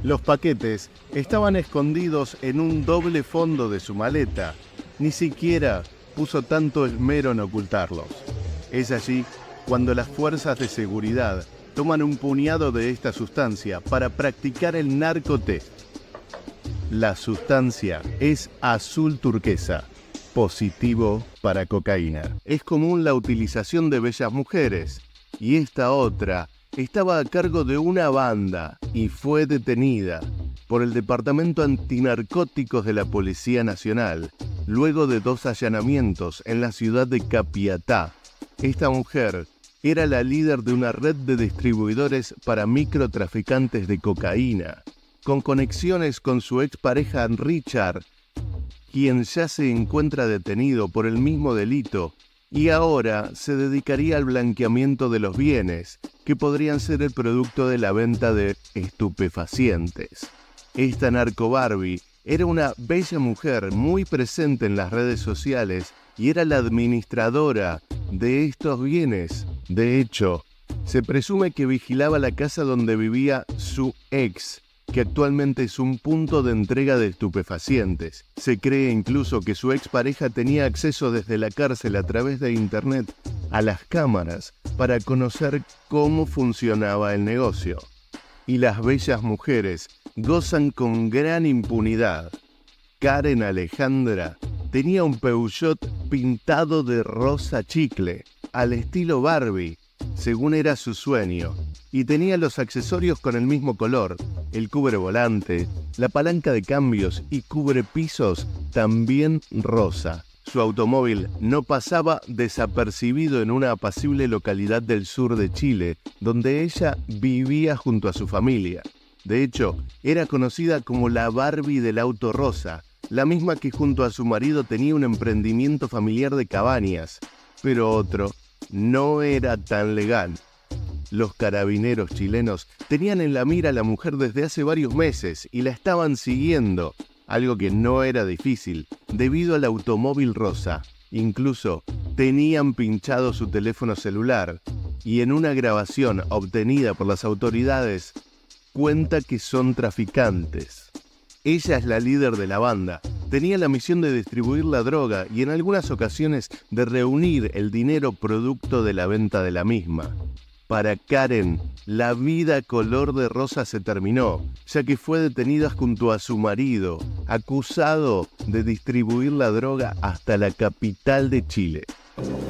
Los paquetes estaban escondidos en un doble fondo de su maleta. Ni siquiera puso tanto esmero en ocultarlos. Es allí cuando las fuerzas de seguridad toman un puñado de esta sustancia para practicar el narcotest. La sustancia es azul turquesa, positivo para cocaína. Es común la utilización de bellas mujeres, y esta otra estaba a cargo de una banda y fue detenida por el Departamento Antinarcóticos de la Policía Nacional, luego de 2 allanamientos en la ciudad de Capiatá. Esta mujer era la líder de una red de distribuidores para microtraficantes de cocaína, con conexiones con su expareja Richard, quien ya se encuentra detenido por el mismo delito y ahora se dedicaría al blanqueamiento de los bienes que podrían ser el producto de la venta de estupefacientes. Esta narco Barbie era una bella mujer muy presente en las redes sociales y era la administradora de estos bienes De hecho, se presume que vigilaba la casa donde vivía su ex, que actualmente es un punto de entrega de estupefacientes. Se cree incluso que su expareja tenía acceso desde la cárcel a través de internet a las cámaras para conocer cómo funcionaba el negocio. Y las bellas mujeres gozan con gran impunidad. Karen Alejandra tenía un Peugeot pintado de rosa chicle, al estilo Barbie, según era su sueño, y tenía los accesorios con el mismo color, el cubrevolante, la palanca de cambios y cubrepisos también rosa. Su automóvil no pasaba desapercibido en una apacible localidad del sur de Chile, donde ella vivía junto a su familia. De hecho, era conocida como la Barbie del auto rosa, la misma que junto a su marido tenía un emprendimiento familiar de cabañas, pero otro no era tan legal. Los carabineros chilenos tenían en la mira a la mujer desde hace varios meses y la estaban siguiendo, algo que no era difícil, debido al automóvil rosa. Incluso tenían pinchado su teléfono celular y en una grabación obtenida por las autoridades cuenta que son traficantes. Ella es la líder de la banda, tenía la misión de distribuir la droga y en algunas ocasiones de reunir el dinero producto de la venta de la misma. Para Karen, la vida color de rosa se terminó, ya que fue detenida junto a su marido, acusado de distribuir la droga hasta la capital de Chile.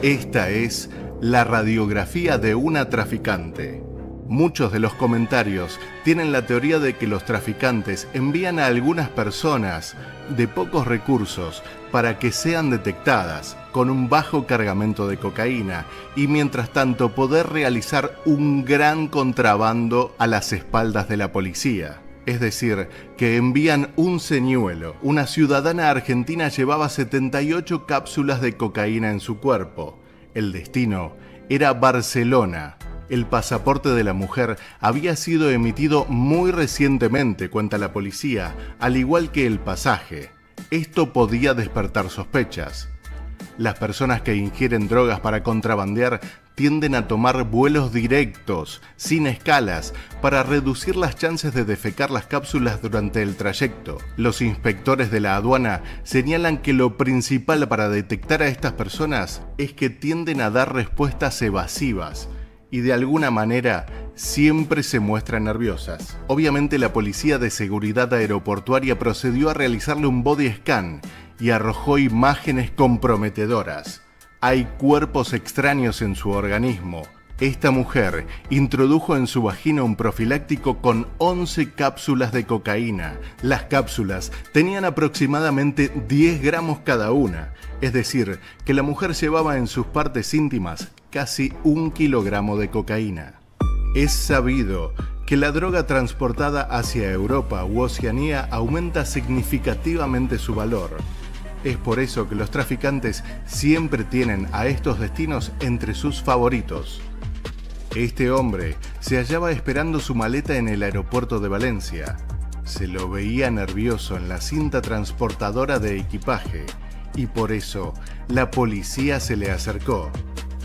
Esta es la radiografía de una traficante. Muchos de los comentarios tienen la teoría de que los traficantes envían a algunas personas de pocos recursos para que sean detectadas con un bajo cargamento de cocaína y mientras tanto poder realizar un gran contrabando a las espaldas de la policía. Es decir, que envían un señuelo. Una ciudadana argentina llevaba 78 cápsulas de cocaína en su cuerpo. El destino era Barcelona. El pasaporte de la mujer había sido emitido muy recientemente, cuenta la policía, al igual que el pasaje. Esto podía despertar sospechas. Las personas que ingieren drogas para contrabandear tienden a tomar vuelos directos, sin escalas, para reducir las chances de defecar las cápsulas durante el trayecto. Los inspectores de la aduana señalan que lo principal para detectar a estas personas es que tienden a dar respuestas evasivas y de alguna manera siempre se muestran nerviosas. Obviamente la Policía de Seguridad Aeroportuaria procedió a realizarle un body scan y arrojó imágenes comprometedoras. Hay cuerpos extraños en su organismo. Esta mujer introdujo en su vagina un profiláctico con 11 cápsulas de cocaína. Las cápsulas tenían aproximadamente 10 gramos cada una, es decir, que la mujer llevaba en sus partes íntimas casi 1 kilogramo de cocaína. Es sabido que la droga transportada hacia Europa u Oceanía aumenta significativamente su valor. Es por eso que los traficantes siempre tienen a estos destinos entre sus favoritos. Este hombre se hallaba esperando su maleta en el aeropuerto de Valencia. Se lo veía nervioso en la cinta transportadora de equipaje y por eso la policía se le acercó.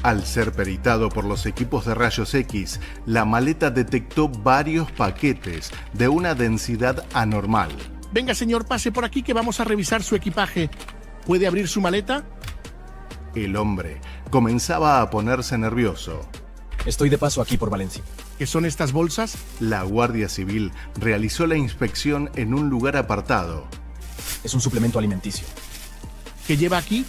Al ser peritado por los equipos de rayos X, la maleta detectó varios paquetes de una densidad anormal. Venga, señor, pase por aquí que vamos a revisar su equipaje. ¿Puede abrir su maleta? El hombre comenzaba a ponerse nervioso. Estoy de paso aquí por Valencia. ¿Qué son estas bolsas? La Guardia Civil realizó la inspección en un lugar apartado. Es un suplemento alimenticio. ¿Qué lleva aquí?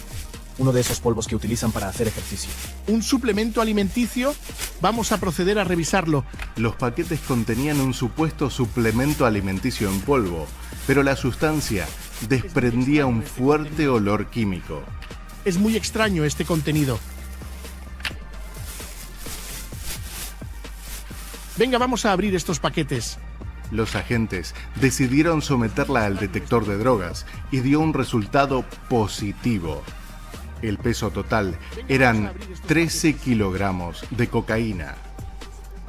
Uno de esos polvos que utilizan para hacer ejercicio. ¿Un suplemento alimenticio? Vamos a proceder a revisarlo. Los paquetes contenían un supuesto suplemento alimenticio en polvo, pero la sustancia desprendía un fuerte olor químico. Es muy extraño este contenido. Venga, vamos a abrir estos paquetes. Los agentes decidieron someterla al detector de drogas y dio un resultado positivo. El peso total eran 13 kilogramos de cocaína.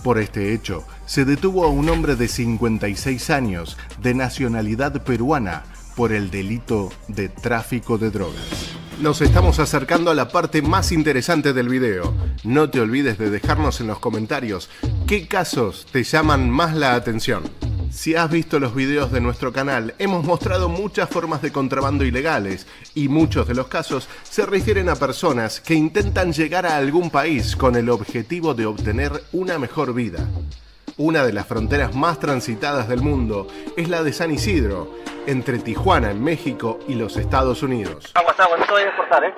Por este hecho, se detuvo a un hombre de 56 años, de nacionalidad peruana, por el delito de tráfico de drogas. Nos estamos acercando a la parte más interesante del video. No te olvides de dejarnos en los comentarios qué casos te llaman más la atención. Si has visto los videos de nuestro canal, hemos mostrado muchas formas de contrabando ilegales y muchos de los casos se refieren a personas que intentan llegar a algún país con el objetivo de obtener una mejor vida. Una de las fronteras más transitadas del mundo es la de San Isidro, entre Tijuana, en México, y los Estados Unidos. Agua, no te vayas a cortar, ¿eh?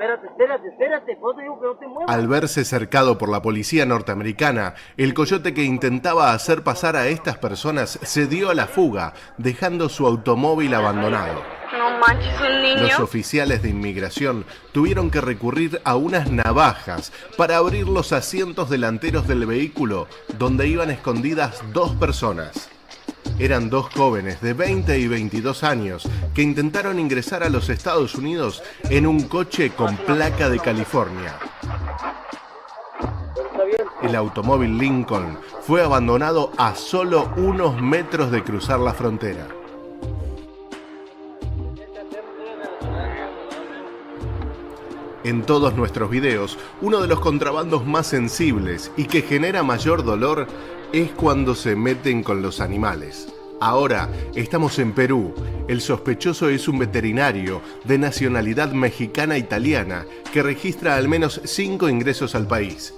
Espérate, pues te digo que no te muevas. Al verse cercado por la policía norteamericana, el coyote que intentaba hacer pasar a estas personas se dio a la fuga, dejando su automóvil abandonado. No manches, un niño. Los oficiales de inmigración tuvieron que recurrir a unas navajas para abrir los asientos delanteros del vehículo, donde iban escondidas dos personas. Eran dos jóvenes de 20 y 22 años que intentaron ingresar a los Estados Unidos en un coche con placa de California. El automóvil Lincoln fue abandonado a solo unos metros de cruzar la frontera. En todos nuestros videos, uno de los contrabandos más sensibles y que genera mayor dolor es cuando se meten con los animales. Ahora estamos en Perú. El sospechoso es un veterinario de nacionalidad mexicana-italiana que registra al menos 5 ingresos al país.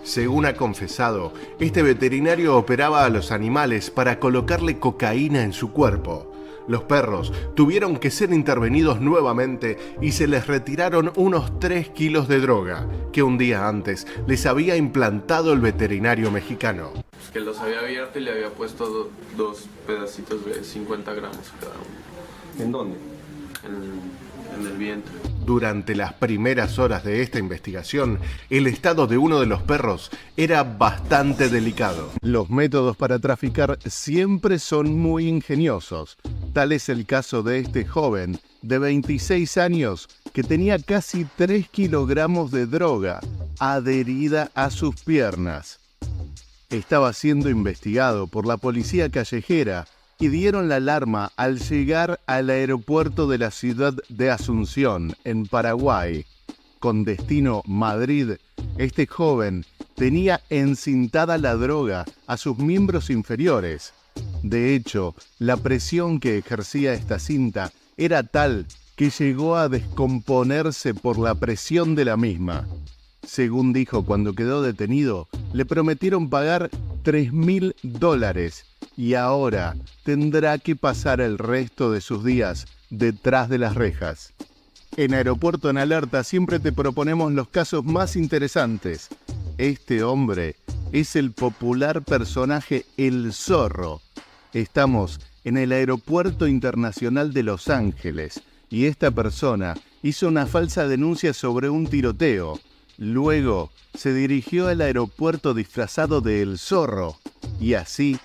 Según ha confesado, este veterinario operaba a los animales para colocarle cocaína en su cuerpo. Los perros tuvieron que ser intervenidos nuevamente y se les retiraron unos 3 kilos de droga que un día antes les había implantado el veterinario mexicano. Que los había abierto y le había puesto dos pedacitos de 50 gramos cada uno. ¿En dónde? En el vientre. Durante las primeras horas de esta investigación, el estado de uno de los perros era bastante delicado. Los métodos para traficar siempre son muy ingeniosos. Tal es el caso de este joven de 26 años que tenía casi 3 kilogramos de droga adherida a sus piernas. Estaba siendo investigado por la policía callejera y dieron la alarma al llegar al aeropuerto de la ciudad de Asunción, en Paraguay. Con destino Madrid, este joven tenía encintada la droga a sus miembros inferiores. De hecho, la presión que ejercía esta cinta era tal que llegó a descomponerse por la presión de la misma. Según dijo cuando quedó detenido, le prometieron pagar $3.000 y ahora tendrá que pasar el resto de sus días detrás de las rejas. En Aeropuerto en Alerta siempre te proponemos los casos más interesantes. Este hombre es el popular personaje El Zorro. Estamos en el Aeropuerto Internacional de Los Ángeles y esta persona hizo una falsa denuncia sobre un tiroteo. Luego se dirigió al aeropuerto disfrazado de El Zorro y así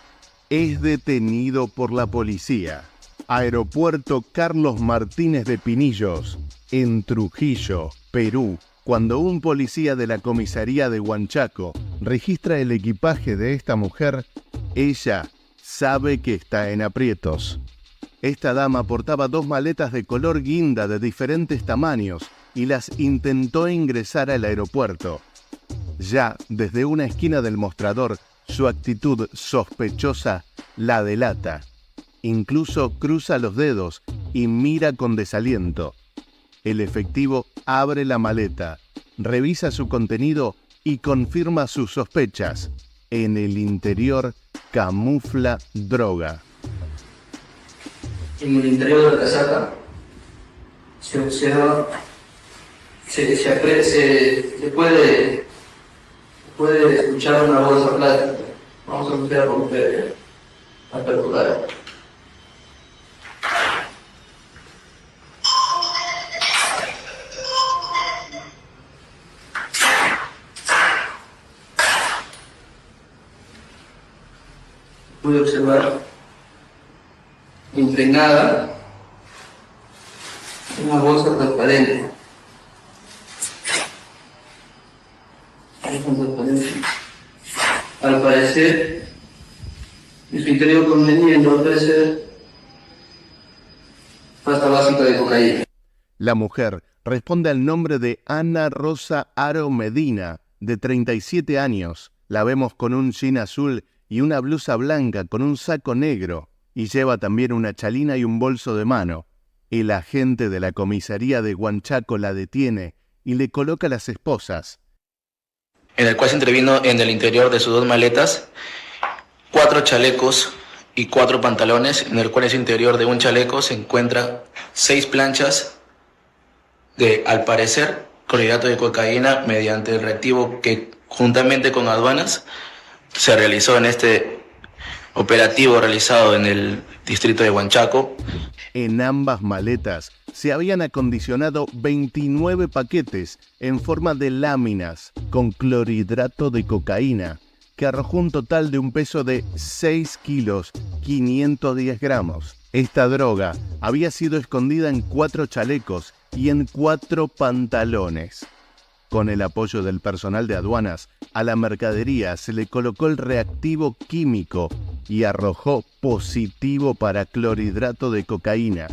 es detenido por la policía. Aeropuerto Carlos Martínez de Pinillos, en Trujillo, Perú. Cuando un policía de la comisaría de Huanchaco registra el equipaje de esta mujer, ella sabe que está en aprietos. Esta dama portaba 2 maletas de color guinda de diferentes tamaños y las intentó ingresar al aeropuerto. Ya desde una esquina del mostrador, su actitud sospechosa la delata. Incluso cruza los dedos y mira con desaliento. El efectivo abre la maleta, revisa su contenido y confirma sus sospechas. En el interior camufla droga. En el interior de la casaca se puede escuchar una voz hablar. Vamos a empezar a romper, a perdurar. Pude observar impregnada una bolsa transparente. Al parecer, en su interior contenía, al parecer, pasta básica de cocaína. La mujer responde al nombre de Ana Rosa Aro Medina, de 37 años. La vemos con un jean azul y una blusa blanca con un saco negro, y lleva también una chalina y un bolso de mano. El agente de la comisaría de Huanchaco la detiene y le coloca las esposas. En el cual se intervino en el interior de sus 2 maletas 4 chalecos y 4 pantalones, en el cual en el interior de un chaleco se encuentra 6 planchas de, al parecer, clorhidrato de cocaína mediante el reactivo que juntamente con aduanas se realizó en este operativo realizado en el distrito de Huanchaco. En ambas maletas se habían acondicionado 29 paquetes en forma de láminas con clorhidrato de cocaína, que arrojó un total de un peso de 6 kilos 510 gramos. Esta droga había sido escondida en 4 chalecos y en 4 pantalones. Con el apoyo del personal de aduanas, a la mercadería se le colocó el reactivo químico y arrojó positivo para clorhidrato de cocaína.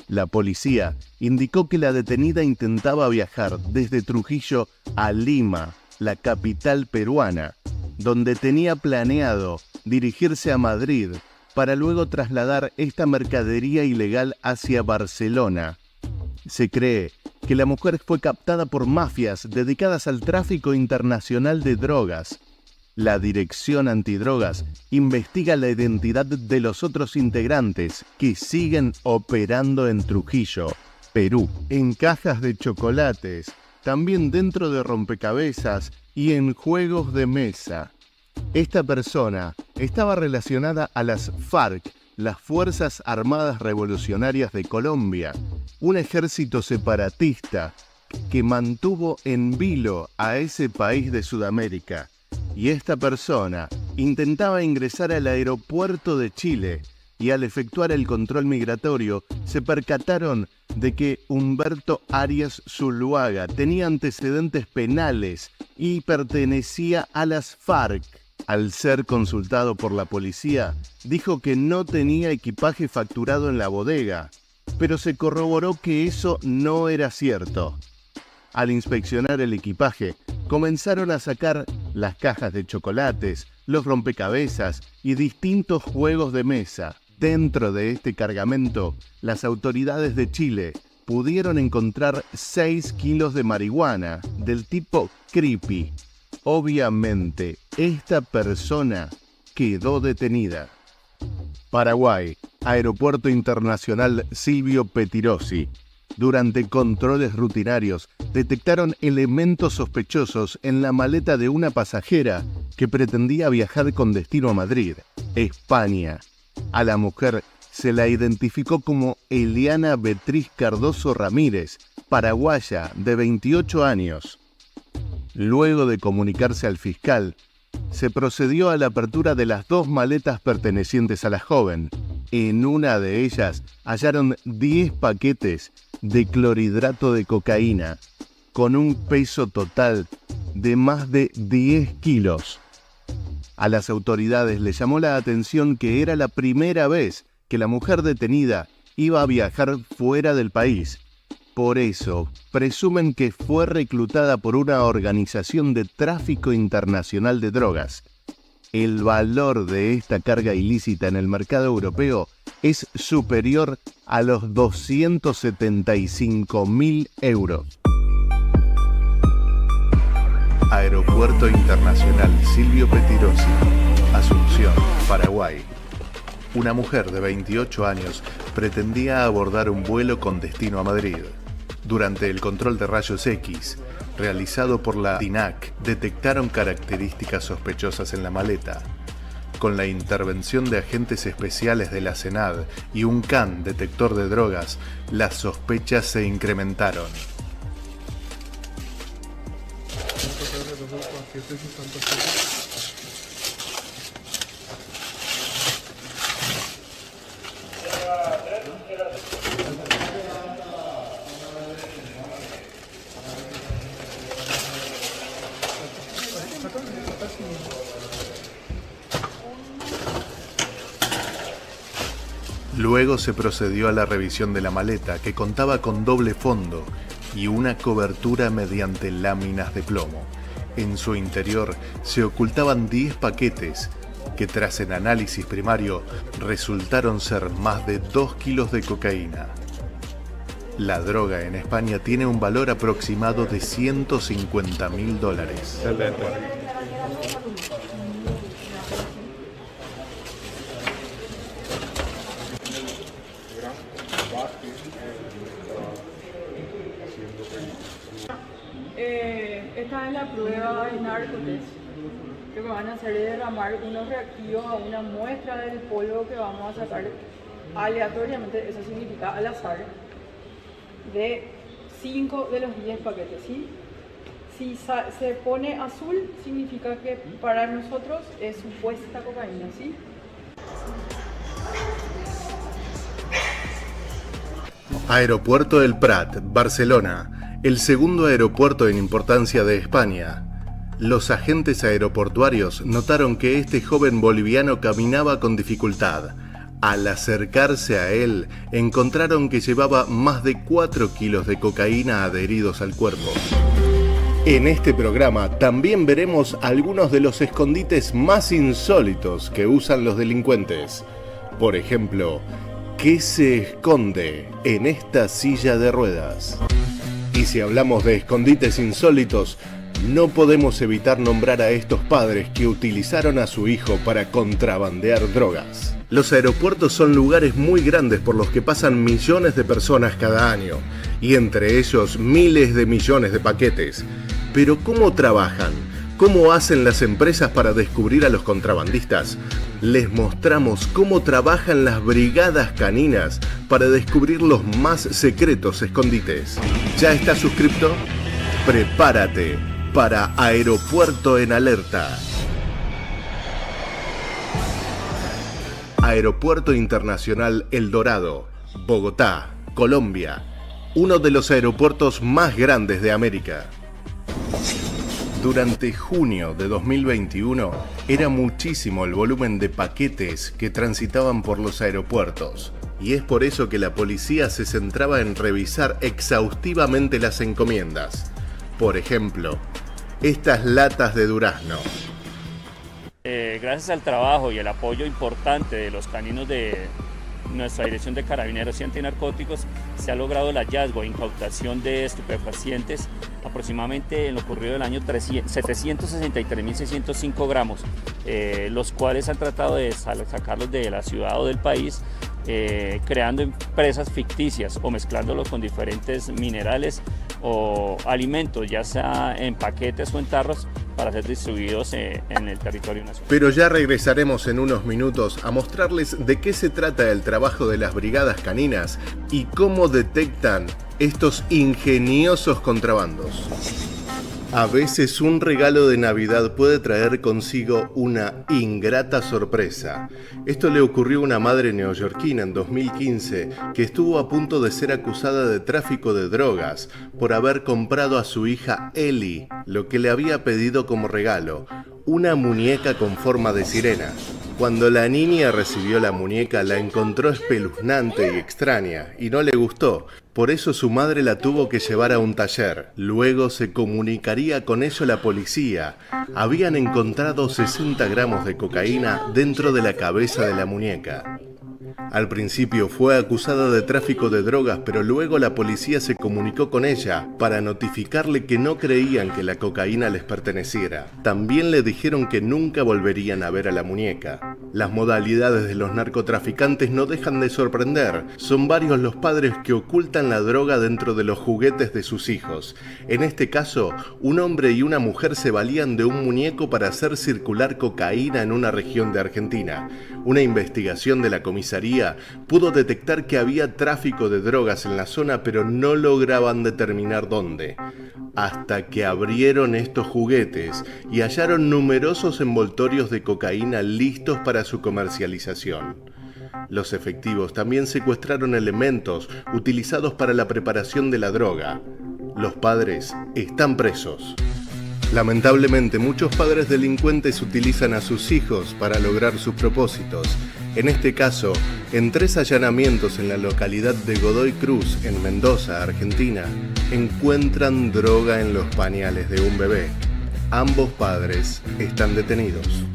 La policía indicó que la detenida intentaba viajar desde Trujillo a Lima, la capital peruana, donde tenía planeado dirigirse a Madrid para luego trasladar esta mercadería ilegal hacia Barcelona. Se cree que la mujer fue captada por mafias dedicadas al tráfico internacional de drogas. La Dirección Antidrogas investiga la identidad de los otros integrantes que siguen operando en Trujillo, Perú, en cajas de chocolates, también dentro de rompecabezas y en juegos de mesa. Esta persona estaba relacionada a las FARC, las Fuerzas Armadas Revolucionarias de Colombia, un ejército separatista que mantuvo en vilo a ese país de Sudamérica. Y esta persona intentaba ingresar al aeropuerto de Chile y al efectuar el control migratorio se percataron de que Humberto Arias Zuluaga tenía antecedentes penales y pertenecía a las FARC. Al ser consultado por la policía, dijo que no tenía equipaje facturado en la bodega, pero se corroboró que eso no era cierto. Al inspeccionar el equipaje, comenzaron a sacar las cajas de chocolates, los rompecabezas y distintos juegos de mesa. Dentro de este cargamento, las autoridades de Chile pudieron encontrar 6 kilos de marihuana del tipo creepy. Obviamente, esta persona quedó detenida. Paraguay, Aeropuerto Internacional Silvio Pettirossi. Durante controles rutinarios, detectaron elementos sospechosos en la maleta de una pasajera que pretendía viajar con destino a Madrid, España. A la mujer se la identificó como Eliana Beatriz Cardoso Ramírez, paraguaya de 28 años. Luego de comunicarse al fiscal, se procedió a la apertura de las 2 maletas pertenecientes a la joven. En una de ellas hallaron 10 paquetes de clorhidrato de cocaína, con un peso total de más de 10 kilos. A las autoridades les llamó la atención que era la primera vez que la mujer detenida iba a viajar fuera del país. Por eso, presumen que fue reclutada por una organización de tráfico internacional de drogas. El valor de esta carga ilícita en el mercado europeo es superior a los 275.000 euros. Aeropuerto Internacional Silvio Pettirossi, Asunción, Paraguay. Una mujer de 28 años pretendía abordar un vuelo con destino a Madrid. Durante el control de rayos X, realizado por la DINAC, detectaron características sospechosas en la maleta. Con la intervención de agentes especiales de la SENAD y un can detector de drogas, las sospechas se incrementaron. Luego se procedió a la revisión de la maleta, que contaba con doble fondo y una cobertura mediante láminas de plomo. En su interior se ocultaban 10 paquetes que, tras el análisis primario, resultaron ser más de 2 kilos de cocaína. La droga en España tiene un valor aproximado de $150.000. Esta es la prueba de narcotest que me van a hacer derramar unos reactivos a una muestra del polvo que vamos a sacar aleatoriamente, eso significa al azar, de 5 de los 10 paquetes, ¿sí? Si se pone azul, significa que para nosotros es supuesta cocaína, ¿sí? Aeropuerto del Prat, Barcelona, el segundo aeropuerto en importancia de España. Los agentes aeroportuarios notaron que este joven boliviano caminaba con dificultad. Al acercarse a él, encontraron que llevaba más de 4 kilos de cocaína adheridos al cuerpo. En este programa también veremos algunos de los escondites más insólitos que usan los delincuentes. Por ejemplo, ¿qué se esconde en esta silla de ruedas? Y si hablamos de escondites insólitos, no podemos evitar nombrar a estos padres que utilizaron a su hijo para contrabandear drogas. Los aeropuertos son lugares muy grandes por los que pasan millones de personas cada año, y entre ellos miles de millones de paquetes. Pero ¿cómo trabajan? ¿Cómo hacen las empresas para descubrir a los contrabandistas? Les mostramos cómo trabajan las brigadas caninas para descubrir los más secretos escondites. ¿Ya estás suscripto? Prepárate para Aeropuerto en Alerta. Aeropuerto Internacional El Dorado, Bogotá, Colombia, uno de los aeropuertos más grandes de América. Durante junio de 2021 era muchísimo el volumen de paquetes que transitaban por los aeropuertos, y es por eso que la policía se centraba en revisar exhaustivamente las encomiendas. Por ejemplo, estas latas de durazno. Gracias al trabajo y el apoyo importante de los caninos de nuestra Dirección de Carabineros y Antinarcóticos, se ha logrado el hallazgo e incautación de estupefacientes aproximadamente en lo ocurrido del año 763.605 gramos, los cuales han tratado de sacarlos de la ciudad o del país, creando empresas ficticias o mezclándolos con diferentes minerales o alimentos, ya sea en paquetes o en tarros, para ser distribuidos en el territorio nacional. Pero ya regresaremos en unos minutos a mostrarles de qué se trata el trabajo de las brigadas caninas y cómo detectan estos ingeniosos contrabandos. A veces un regalo de Navidad puede traer consigo una ingrata sorpresa. Esto le ocurrió a una madre neoyorquina en 2015 que estuvo a punto de ser acusada de tráfico de drogas por haber comprado a su hija Ellie lo que le había pedido como regalo, una muñeca con forma de sirena. Cuando la niña recibió la muñeca, la encontró espeluznante y extraña y no le gustó. Por eso su madre la tuvo que llevar a un taller. Luego se comunicaría con ello la policía. Habían encontrado 60 gramos de cocaína dentro de la cabeza de la muñeca. Al principio fue acusada de tráfico de drogas, pero luego la policía se comunicó con ella para notificarle que no creían que la cocaína les perteneciera. También le dijeron que nunca volverían a ver a la muñeca. Las modalidades de los narcotraficantes no dejan de sorprender. Son varios los padres que ocultan la droga dentro de los juguetes de sus hijos. En este caso, un hombre y una mujer se valían de un muñeco para hacer circular cocaína en una región de Argentina. Una investigación de la comisaría pudo detectar que había tráfico de drogas en la zona, pero no lograban determinar dónde. Hasta que abrieron estos juguetes y hallaron numerosos envoltorios de cocaína listos para su comercialización. Los efectivos también secuestraron elementos utilizados para la preparación de la droga. Los padres están presos. Lamentablemente, muchos padres delincuentes utilizan a sus hijos para lograr sus propósitos. En este caso, en 3 allanamientos en la localidad de Godoy Cruz, en Mendoza, Argentina, encuentran droga en los pañales de un bebé. Ambos padres están detenidos.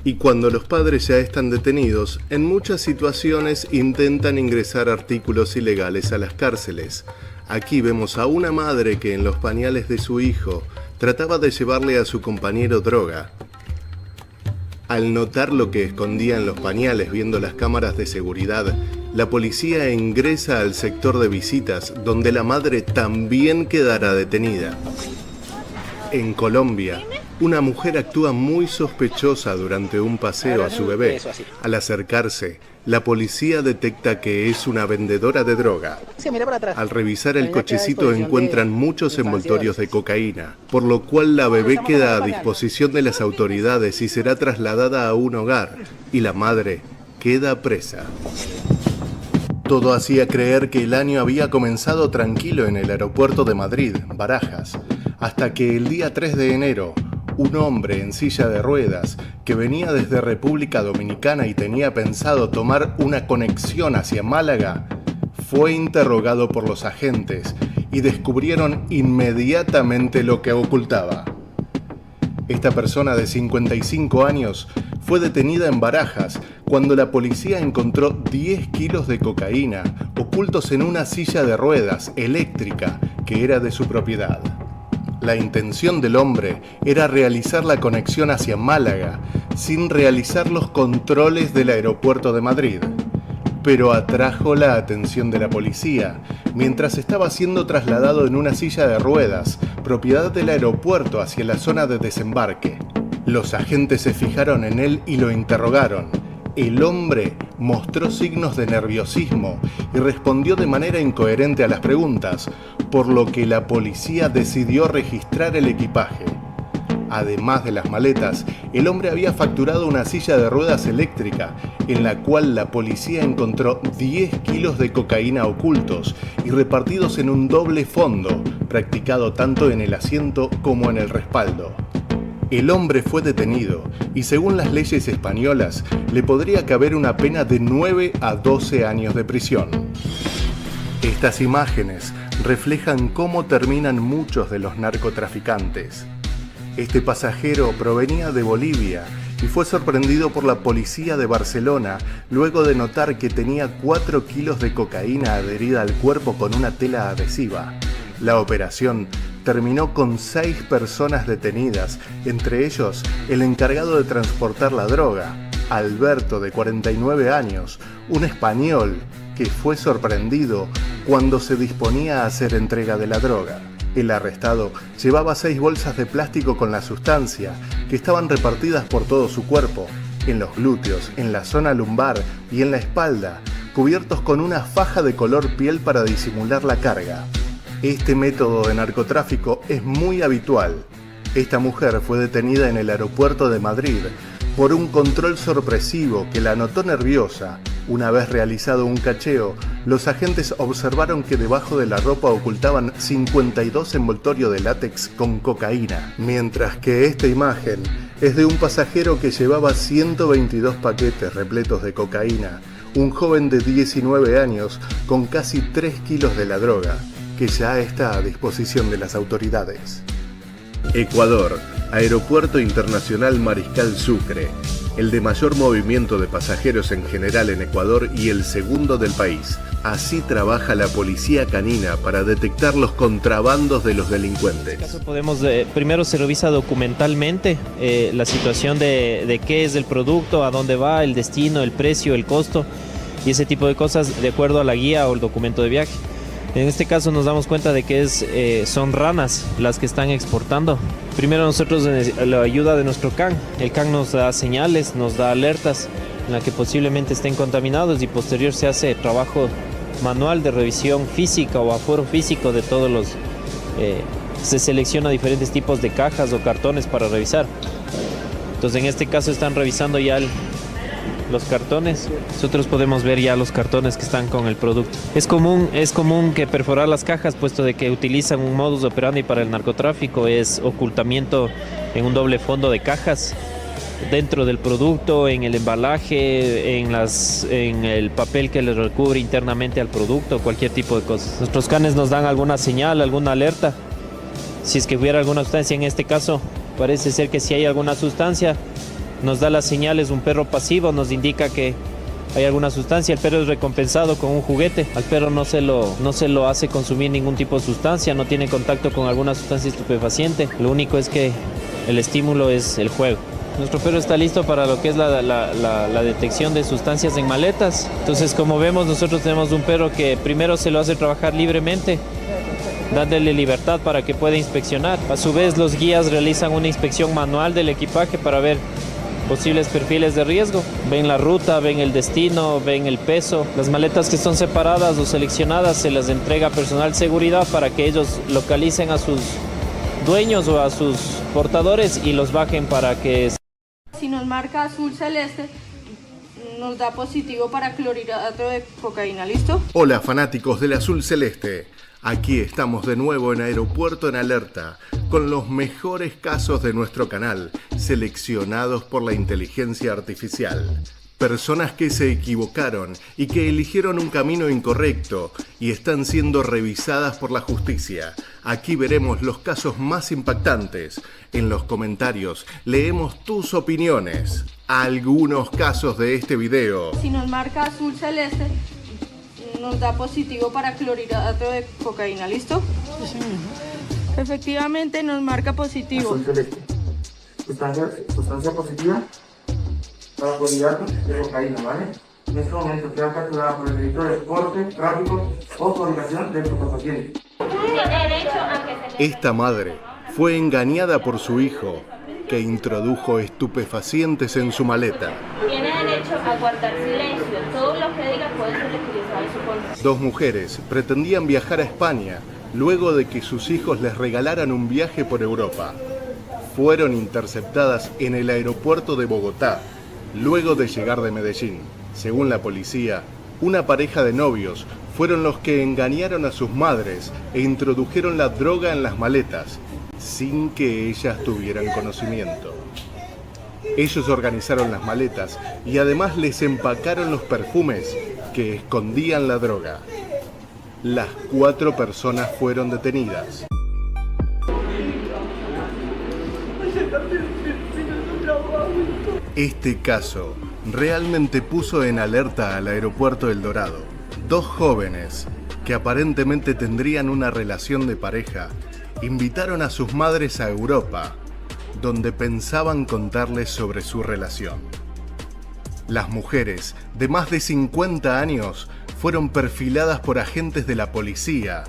Y cuando los padres ya están detenidos, en muchas situaciones intentan ingresar artículos ilegales a las cárceles. Aquí vemos a una madre que en los pañales de su hijo trataba de llevarle a su compañero droga. Al notar lo que escondía en los pañales viendo las cámaras de seguridad, la policía ingresa al sector de visitas, donde la madre también quedará detenida. En Colombia, una mujer actúa muy sospechosa durante un paseo a su bebé. Al acercarse, la policía detecta que es una vendedora de droga. Al revisar el cochecito encuentran muchos envoltorios de cocaína, por lo cual la bebé queda a disposición de las autoridades y será trasladada a un hogar, y la madre queda presa. Todo hacía creer que el año había comenzado tranquilo en el aeropuerto de Madrid, Barajas, hasta que el día 3 de enero, un hombre en silla de ruedas que venía desde República Dominicana y tenía pensado tomar una conexión hacia Málaga, fue interrogado por los agentes y descubrieron inmediatamente lo que ocultaba. Esta persona de 55 años fue detenida en Barajas cuando la policía encontró 10 kilos de cocaína ocultos en una silla de ruedas eléctrica que era de su propiedad. La intención del hombre era realizar la conexión hacia Málaga sin realizar los controles del aeropuerto de Madrid, pero atrajo la atención de la policía mientras estaba siendo trasladado en una silla de ruedas, propiedad del aeropuerto, hacia la zona de desembarque. Los agentes se fijaron en él y lo interrogaron. El hombre mostró signos de nerviosismo y respondió de manera incoherente a las preguntas, por lo que la policía decidió registrar el equipaje. Además de las maletas, el hombre había facturado una silla de ruedas eléctrica, en la cual la policía encontró 10 kilos de cocaína ocultos y repartidos en un doble fondo, practicado tanto en el asiento como en el respaldo. El hombre fue detenido y según las leyes españolas le podría caber una pena de 9 a 12 años de prisión. Estas imágenes reflejan cómo terminan muchos de los narcotraficantes. Este pasajero provenía de Bolivia y fue sorprendido por la policía de Barcelona luego de notar que tenía 4 kilos de cocaína adherida al cuerpo con una tela adhesiva. La operación terminó con 6 personas detenidas, entre ellos el encargado de transportar la droga, Alberto, de 49 años, un español que fue sorprendido cuando se disponía a hacer entrega de la droga. El arrestado llevaba 6 bolsas de plástico con la sustancia, que estaban repartidas por todo su cuerpo, en los glúteos, en la zona lumbar y en la espalda, cubiertos con una faja de color piel para disimular la carga. Este método de narcotráfico es muy habitual. Esta mujer fue detenida en el aeropuerto de Madrid por un control sorpresivo que la notó nerviosa. Una vez realizado un cacheo, los agentes observaron que debajo de la ropa ocultaban 52 envoltorios de látex con cocaína, mientras que esta imagen es de un pasajero que llevaba 122 paquetes repletos de cocaína, un joven de 19 años con casi 3 kilos de la droga, que ya está a disposición de las autoridades. Ecuador, Aeropuerto Internacional Mariscal Sucre, el de mayor movimiento de pasajeros en general en Ecuador y el segundo del país. Así trabaja la policía canina para detectar los contrabandos de los delincuentes. En este caso primero se revisa documentalmente la situación de qué es el producto, a dónde va, el destino, el precio, el costo y ese tipo de cosas de acuerdo a la guía o el documento de viaje. En este caso nos damos cuenta de que son ranas las que están exportando. Primero nosotros, la ayuda de nuestro CAN. El CAN nos da señales, nos da alertas en la que posiblemente estén contaminados y posterior se hace trabajo manual de revisión física o aforo físico de todos los... se selecciona diferentes tipos de cajas o cartones para revisar. Entonces en este caso están revisando ya los cartones. Nosotros podemos ver ya los cartones que están con el producto. Es común que perforar las cajas, puesto de que utilizan un modus operandi para el narcotráfico, es ocultamiento en un doble fondo de cajas dentro del producto, en el embalaje, en el papel que le recubre internamente al producto, cualquier tipo de cosas. Nuestros canes nos dan alguna señal, alguna alerta. Si es que hubiera alguna sustancia, en este caso parece ser que si hay alguna sustancia, nos da las señales. Un perro pasivo nos indica que hay alguna sustancia. El perro es recompensado con un juguete. Al perro no se lo hace consumir ningún tipo de sustancia, no tiene contacto con alguna sustancia estupefaciente. Lo único es que el estímulo es el juego. Nuestro perro está listo para lo que es la detección de sustancias en maletas. Entonces, como vemos, nosotros tenemos un perro que primero se lo hace trabajar libremente, dándole libertad para que pueda inspeccionar. A su vez, los guías realizan una inspección manual del equipaje para ver posibles perfiles de riesgo. Ven la ruta, ven el destino, ven el peso. Las maletas que son separadas o seleccionadas se las entrega a personal de seguridad para que ellos localicen a sus dueños o a sus portadores y los bajen para que... Si nos marca azul celeste, nos da positivo para clorhidrato de cocaína, ¿listo? Hola fanáticos del azul celeste. Aquí estamos de nuevo en Aeropuerto en Alerta, con los mejores casos de nuestro canal, seleccionados por la inteligencia artificial. Personas que se equivocaron y que eligieron un camino incorrecto y están siendo revisadas por la justicia. Aquí veremos los casos más impactantes. En los comentarios leemos tus opiniones. Algunos casos de este video. Si nos marca azul celeste, nos da positivo para clorhidrato de cocaína, ¿listo? Efectivamente nos marca positivo. Azul celeste. Sustancia positiva para clorhidrato de cocaína, ¿vale? En este momento queda capturada por el delito de porte, tráfico o fabricación de estupefacientes. Esta madre fue engañada por su hijo, que introdujo estupefacientes en su maleta. Tiene derecho a guardar silencio. Todo lo que diga puede ser utilizado en su contra. Dos mujeres pretendían viajar a España luego de que sus hijos les regalaran un viaje por Europa. Fueron interceptadas en el aeropuerto de Bogotá, luego de llegar de Medellín. Según la policía, una pareja de novios fueron los que engañaron a sus madres e introdujeron la droga en las maletas, sin que ellas tuvieran conocimiento. Ellos organizaron las maletas y además les empacaron los perfumes que escondían la droga. Las 4 personas fueron detenidas. Este caso realmente puso en alerta al aeropuerto El Dorado. 2 jóvenes, que aparentemente tendrían una relación de pareja, invitaron a sus madres a Europa, donde pensaban contarles sobre su relación. Las mujeres, de más de 50 años, fueron perfiladas por agentes de la policía.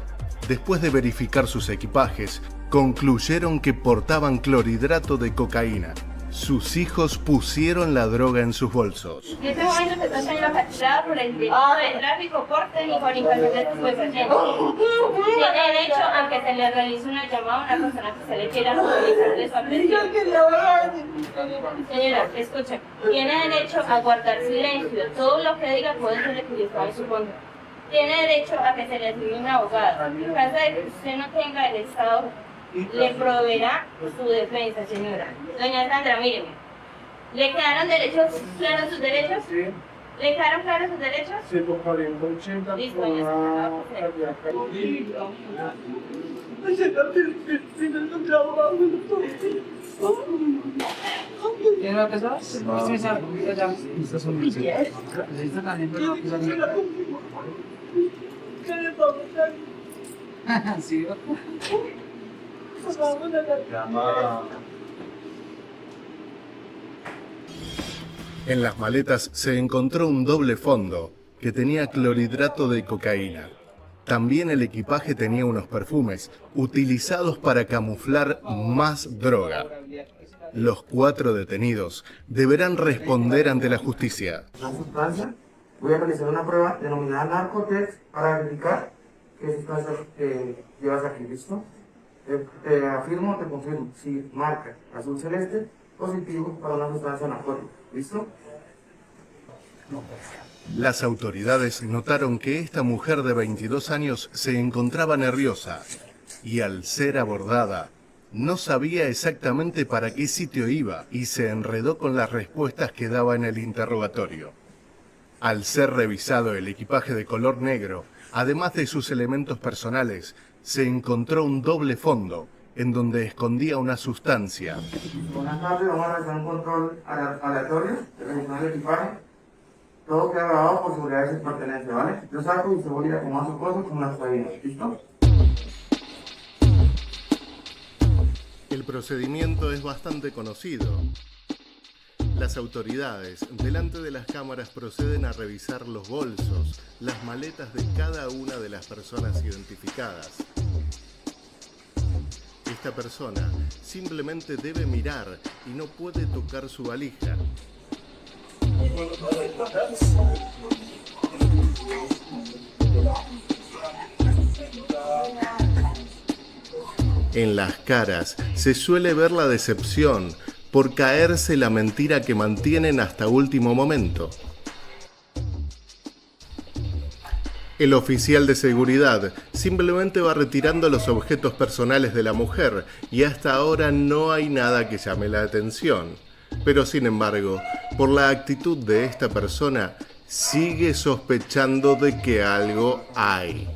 Después de verificar sus equipajes, concluyeron que portaban clorhidrato de cocaína. Sus hijos pusieron la droga en sus bolsos. En este momento se está siendo capturada por el delito de tráfico, porte y fabricación de estupefacientes. Tiene derecho a que se le realice una llamada a una persona que se le quiera realizar de su atención. Señora, escuche. Tiene derecho a guardar silencio. Todo lo que diga puede ser utilizado en su contra. Tiene derecho a que se le asigne un abogado. En caso de que usted no tenga el Estado, le proveerá su defensa, señora. Doña Sandra, míreme. ¿Le quedaron claros sus derechos? Sí. ¿Le quedaron claros sus derechos? 140-80. Listo, doña Sandra. ¿Tiene una pesada? Sí. En las maletas se encontró un doble fondo que tenía clorhidrato de cocaína. También el equipaje tenía unos perfumes utilizados para camuflar más droga. Los 4 detenidos deberán responder ante la justicia. La sustancia, voy a realizar una prueba denominada narcotest para verificar qué sustancia llevas aquí, ¿listo? Te afirmo, te confirmo, si marca azul celeste, positivo para una sustancia narcótica, ¿listo? Las autoridades notaron que esta mujer de 22 años se encontraba nerviosa y al ser abordada, No sabía exactamente para qué sitio iba y se enredó con las respuestas que daba en el interrogatorio. Al ser revisado el equipaje de color negro, además de sus elementos personales, se encontró un doble fondo en donde escondía una sustancia. Buenas tardes, vamos a realizar un control aleatorio del equipaje. Todo queda grabado por seguridad de su pertenencia, ¿vale? Yo saco y se voy a ir a acomodar sus cosas con unas cadenas, ¿listo? El procedimiento es bastante conocido. Las autoridades, delante de las cámaras, proceden a revisar los bolsos, las maletas de cada una de las personas identificadas. Esta persona simplemente debe mirar y no puede tocar su valija. En las caras se suele ver la decepción por caerse la mentira que mantienen hasta último momento. El oficial de seguridad simplemente va retirando los objetos personales de la mujer y hasta ahora no hay nada que llame la atención. Pero sin embargo, por la actitud de esta persona, sigue sospechando de que algo hay.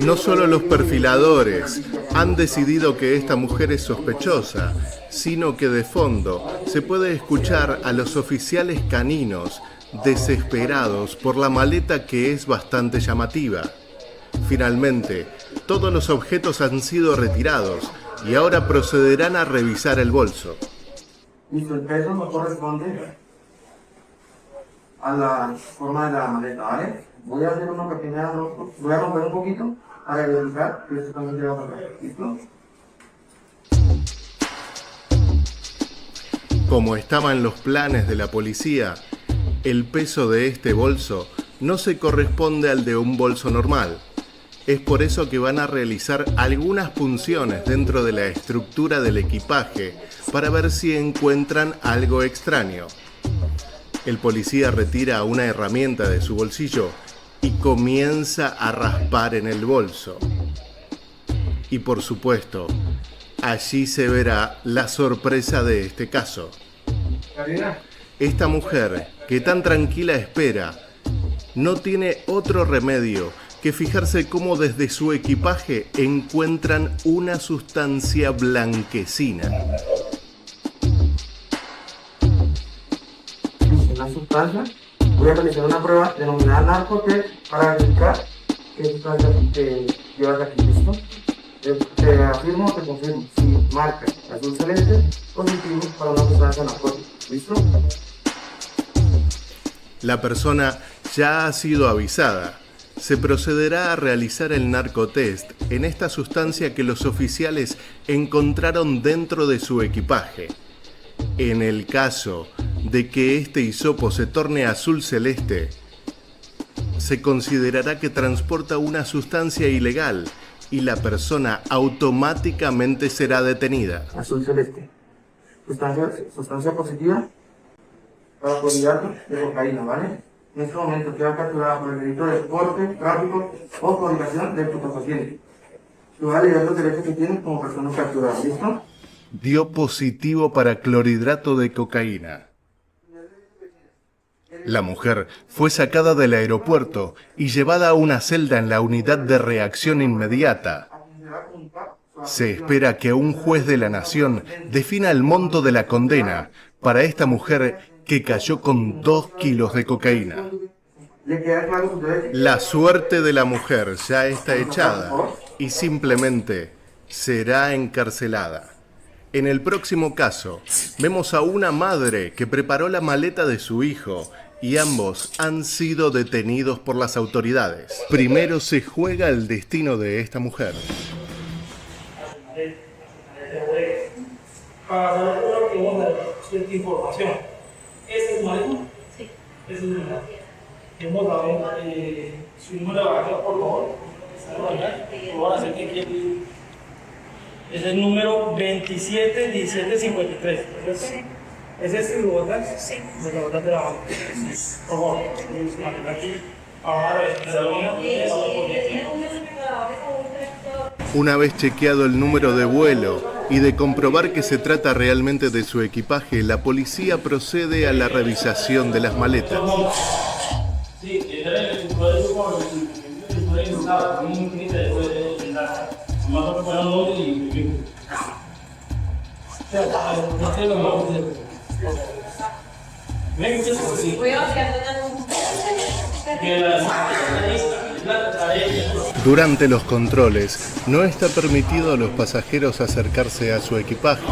No solo los perfiladores han decidido que esta mujer es sospechosa, sino que de fondo se puede escuchar a los oficiales caninos desesperados por la maleta que es bastante llamativa. Finalmente, todos los objetos han sido retirados y ahora procederán a revisar el bolso. Listo, el peso no corresponde a la forma de la maleta, ¿vale? Voy a hacer una pequeña, voy a romper un poquito para verificar que esto también lleva para acá, ¿listo? Como estaba en los planes de la policía, el peso de este bolso no se corresponde al de un bolso normal. Es por eso que van a realizar algunas punciones dentro de la estructura del equipaje para ver si encuentran algo extraño. El policía retira una herramienta de su bolsillo y comienza a raspar en el bolso. Y por supuesto, allí se verá la sorpresa de este caso. Esta mujer, que tan tranquila espera, no tiene otro remedio que fijarse cómo desde su equipaje encuentran una sustancia blanquecina. Una sustancia, voy a realizar una prueba denominada narcotest para verificar qué sustancia llevas aquí, ¿listo? Te afirmo o te confirmo, si marca azul celeste, positivo para una sustancia narcótica, ¿listo? La persona ya ha sido avisada. Se procederá a realizar el narcotest en esta sustancia que los oficiales encontraron dentro de su equipaje. En el caso de que este hisopo se torne azul celeste, se considerará que transporta una sustancia ilegal y la persona automáticamente será detenida. Azul celeste. Sustancia positiva para clorhidrato de cocaína, ¿vale? En este momento queda capturada por el delito de porte, tráfico o coordinación de estupefacientes. Tú vas a leer los derechos que tienes como persona capturada, ¿listo? Dio positivo para clorhidrato de cocaína. La mujer fue sacada del aeropuerto y llevada a una celda en la unidad de reacción inmediata. Se espera que un juez de la nación defina el monto de la condena para esta mujer que cayó con 2 kilos de cocaína. La suerte de la mujer ya está echada y simplemente será encarcelada. En el próximo caso, vemos a una madre que preparó la maleta de su hijo y ambos han sido detenidos por las autoridades. Primero se juega el destino de esta mujer. Para saber lo que vos cierta información. ¿Esa es tu maleta? Sí. Esa es tu maleta. Vamos a ver su número de vaca, por favor. Lo van a hacer que es el número 271753. ¿Es este el botón? Sí. Los botones de la banca. Por favor, aquí. Ahora, Una vez chequeado el número de vuelo y de comprobar que se trata realmente de su equipaje, la policía procede a la revisación de las maletas. Sí, Durante los controles, no está permitido a los pasajeros acercarse a su equipaje,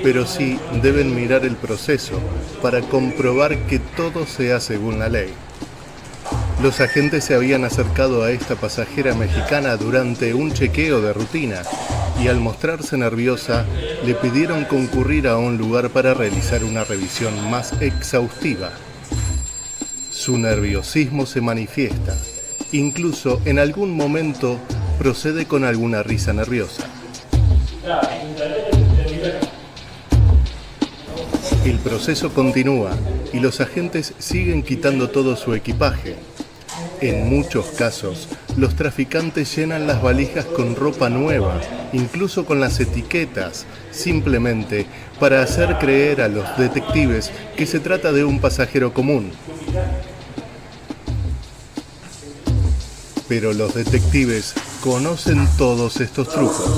pero sí deben mirar el proceso para comprobar que todo sea según la ley. Los agentes se habían acercado a esta pasajera mexicana durante un chequeo de rutina y al mostrarse nerviosa le pidieron concurrir a un lugar para realizar una revisión más exhaustiva. Su nerviosismo se manifiesta, incluso en algún momento procede con alguna risa nerviosa. El proceso continúa y los agentes siguen quitando todo su equipaje. En muchos casos, los traficantes llenan las valijas con ropa nueva, incluso con las etiquetas, simplemente para hacer creer a los detectives que se trata de un pasajero común. Pero los detectives conocen todos estos trucos.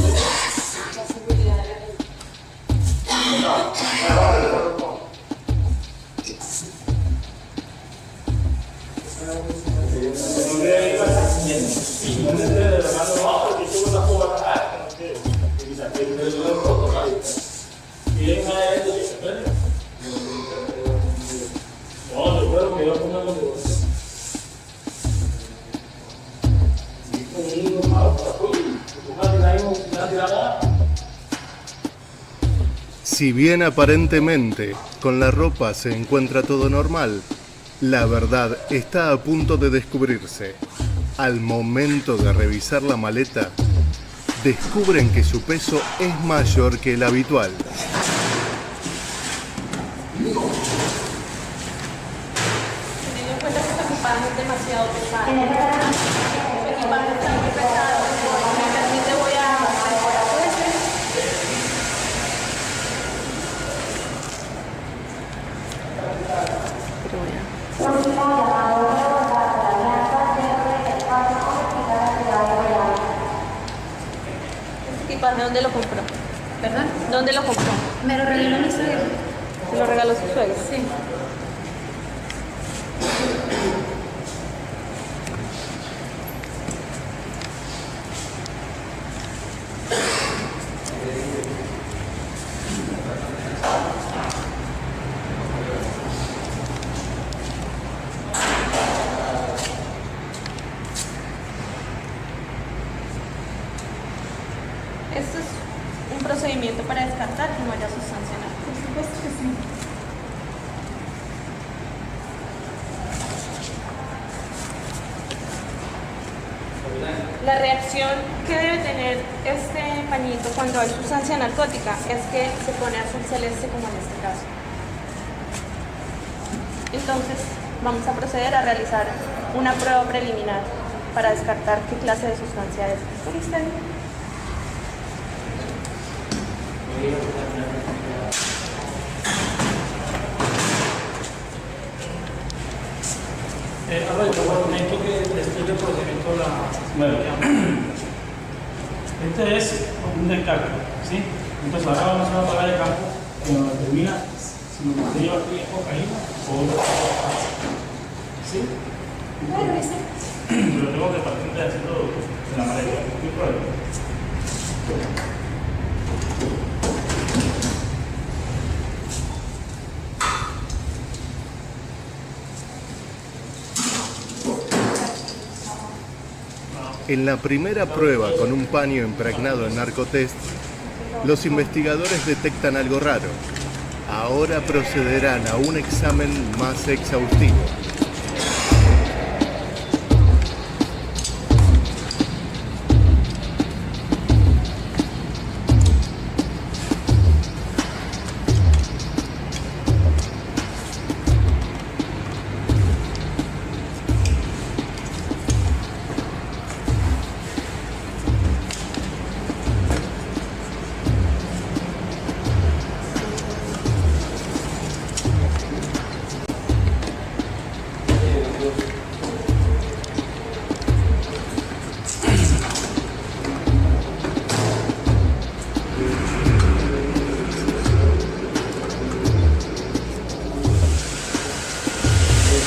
Si bien aparentemente con la ropa se encuentra todo normal, la verdad está a punto de descubrirse. Al momento de revisar la maleta, descubren que su peso es mayor que el habitual. Teniendo en cuenta que su equipaje es demasiado pesado. Su equipaje está muy pesado. Si me permite, voy a mejorar eso. ¿Este equipaje dónde lo compró? ¿Verdad? ¿Dónde lo compró? Me lo regaló mi suegra. ¿Se lo regaló su suegra? Sí. Esto es un procedimiento para descartar que no haya sustancia en alcohol. Por supuesto que sí. La reacción que debe tener este pañito cuando hay sustancia narcótica es que se pone azul celeste, como en este caso. Entonces vamos a proceder a realizar una prueba preliminar para descartar qué clase de sustancia es. ¿Está lista? Ahora yo comento que después del procedimiento este es un descarga, ¿sí? Entonces ahora vamos a apagar el campo que nos determina si nos lleva aquí cocaína o otra cosa. ¿Sí? Bueno, pero tengo que partir de hacerlo de la maleta, no hay problema. En la primera prueba con un paño impregnado en narcotest, los investigadores detectan algo raro. Ahora procederán a un examen más exhaustivo.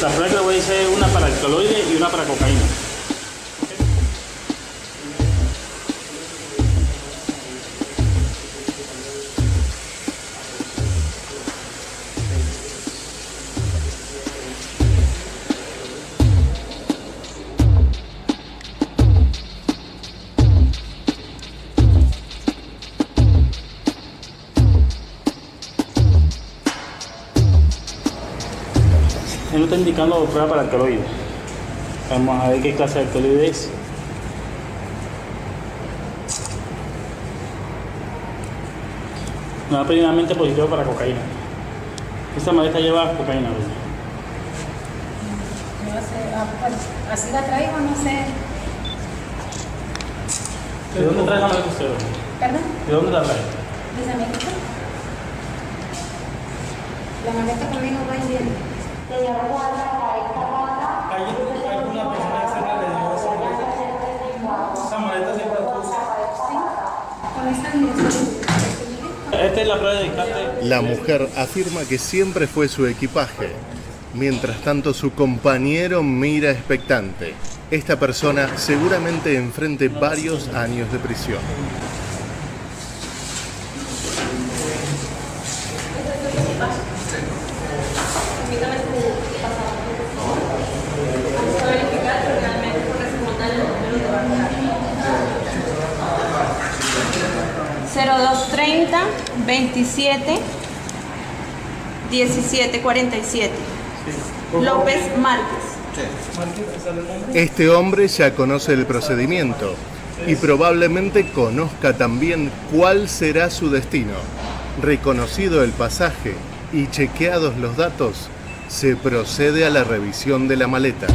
La prueba que le voy a hacer es una para alcaloide y una para cocaína. Él no está indicando prueba para alcaloide. Vamos a ver qué clase de alcaloide es. No, plenamente positivo para cocaína. Esta maleta lleva cocaína, ¿verdad? No sé, pues, así la traigo, no sé. ¿De dónde trae la maleta usted? ¿Perdón? ¿De dónde la trae? ¿Desde México? La maleta conmigo va en bien. Hay una persona externa que le dio esa maleta. Esa maleta siempre la usa. Con esta dirección. Esta es la prueba de descarte. La mujer afirma que siempre fue su equipaje. Mientras tanto, su compañero mira expectante. Esta persona seguramente enfrente varios años de prisión. ...0230 27 17 47 López Márquez. Este hombre ya conoce el procedimiento y probablemente conozca también cuál será su destino. Reconocido el pasaje y chequeados los datos, se procede a la revisión de la maleta.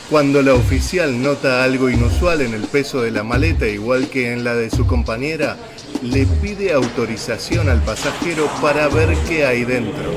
Cuando la oficial nota algo inusual en el peso de la maleta, igual que en la de su compañera, le pide autorización al pasajero para ver qué hay dentro.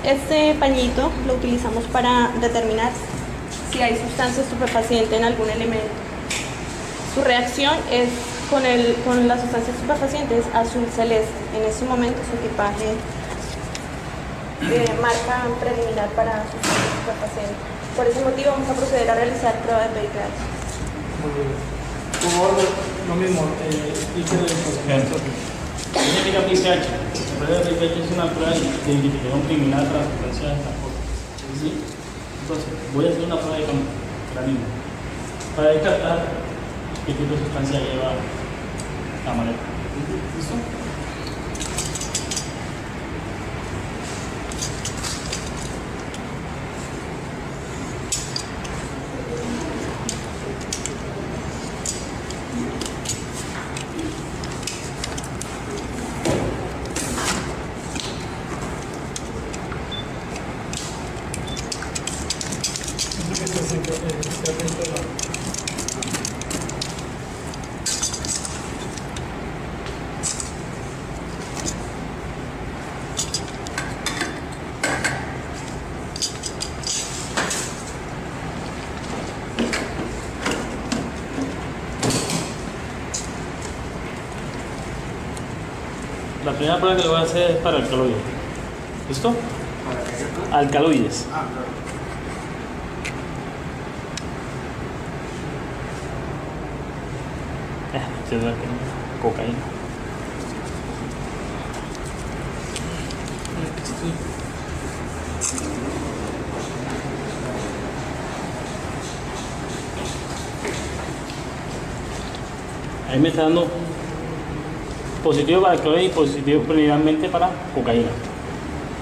Este pañito lo utilizamos para determinar si hay sustancia estupefaciente en algún elemento. Su reacción es con la sustancia estupefaciente es azul celeste. En este momento su equipaje marca preliminar para sustancia estupefaciente. Por ese motivo vamos a proceder a realizar prueba de PICH. Muy bien. Por favor, lo mismo, explíquenle el procedimiento. ¿Qué significa PICH? La prueba de PICH es una prueba de identificación criminal para la sustancia de transporte. ¿Sí? Entonces, voy a hacer una prueba de campo, la misma, para descartar qué tipo de sustancia lleva la maleta. ¿Listo? La primera prueba que le voy a hacer es para alcaloides. ¿Listo? Alcaloides. Cocaína. Ahí me está dando positivo para alcaloides y positivo preliminarmente para cocaína.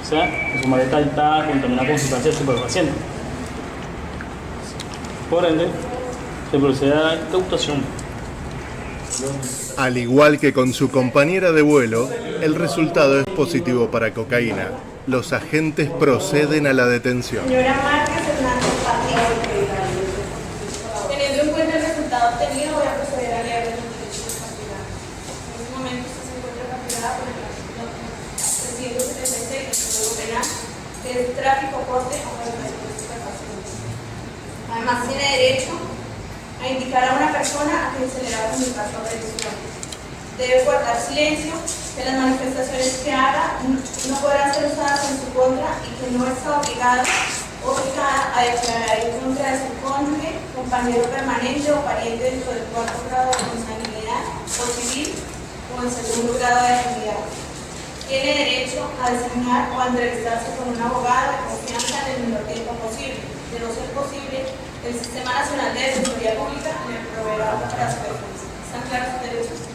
O sea, su maleta está contaminada con sustancias estupefacientes. Por ende, se procede a la incautación. Al igual que con su compañera de vuelo, el resultado es positivo para cocaína. Los agentes proceden a la detención. Señora Márquez Hernández Patricio. Teniendo en cuenta el resultado obtenido, voy a proceder a leer los derechos de captura. En este momento usted se encuentra capturada por el artículo 376 del Código Penal, que es tráfico, porte o fabricación de estupefacientes. Además, tiene derecho a indicar a una persona a quien se le va a comunicar sobre el usuario. Debe guardar silencio, que las manifestaciones que haga no podrán ser usadas en su contra y que no está obligado o obligada a declarar en contra de su cónyuge, compañero permanente o pariente dentro del cuarto grado de consanguinidad o civil o en segundo grado de afinidad. Tiene derecho a designar o a entrevistarse con un abogado de confianza en el menor tiempo posible. De no ser posible, el Sistema Nacional de Defensoría Pública le proveerá para su defensa. ¿Están claros sus derechos?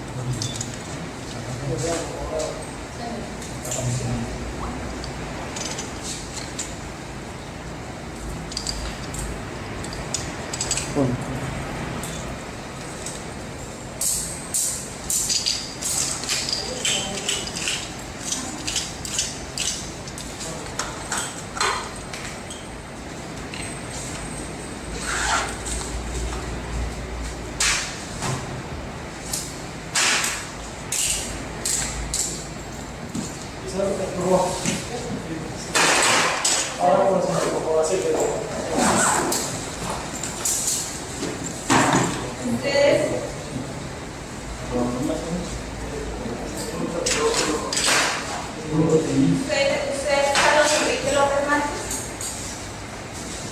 Usted, Carlos Enrique López Márquez,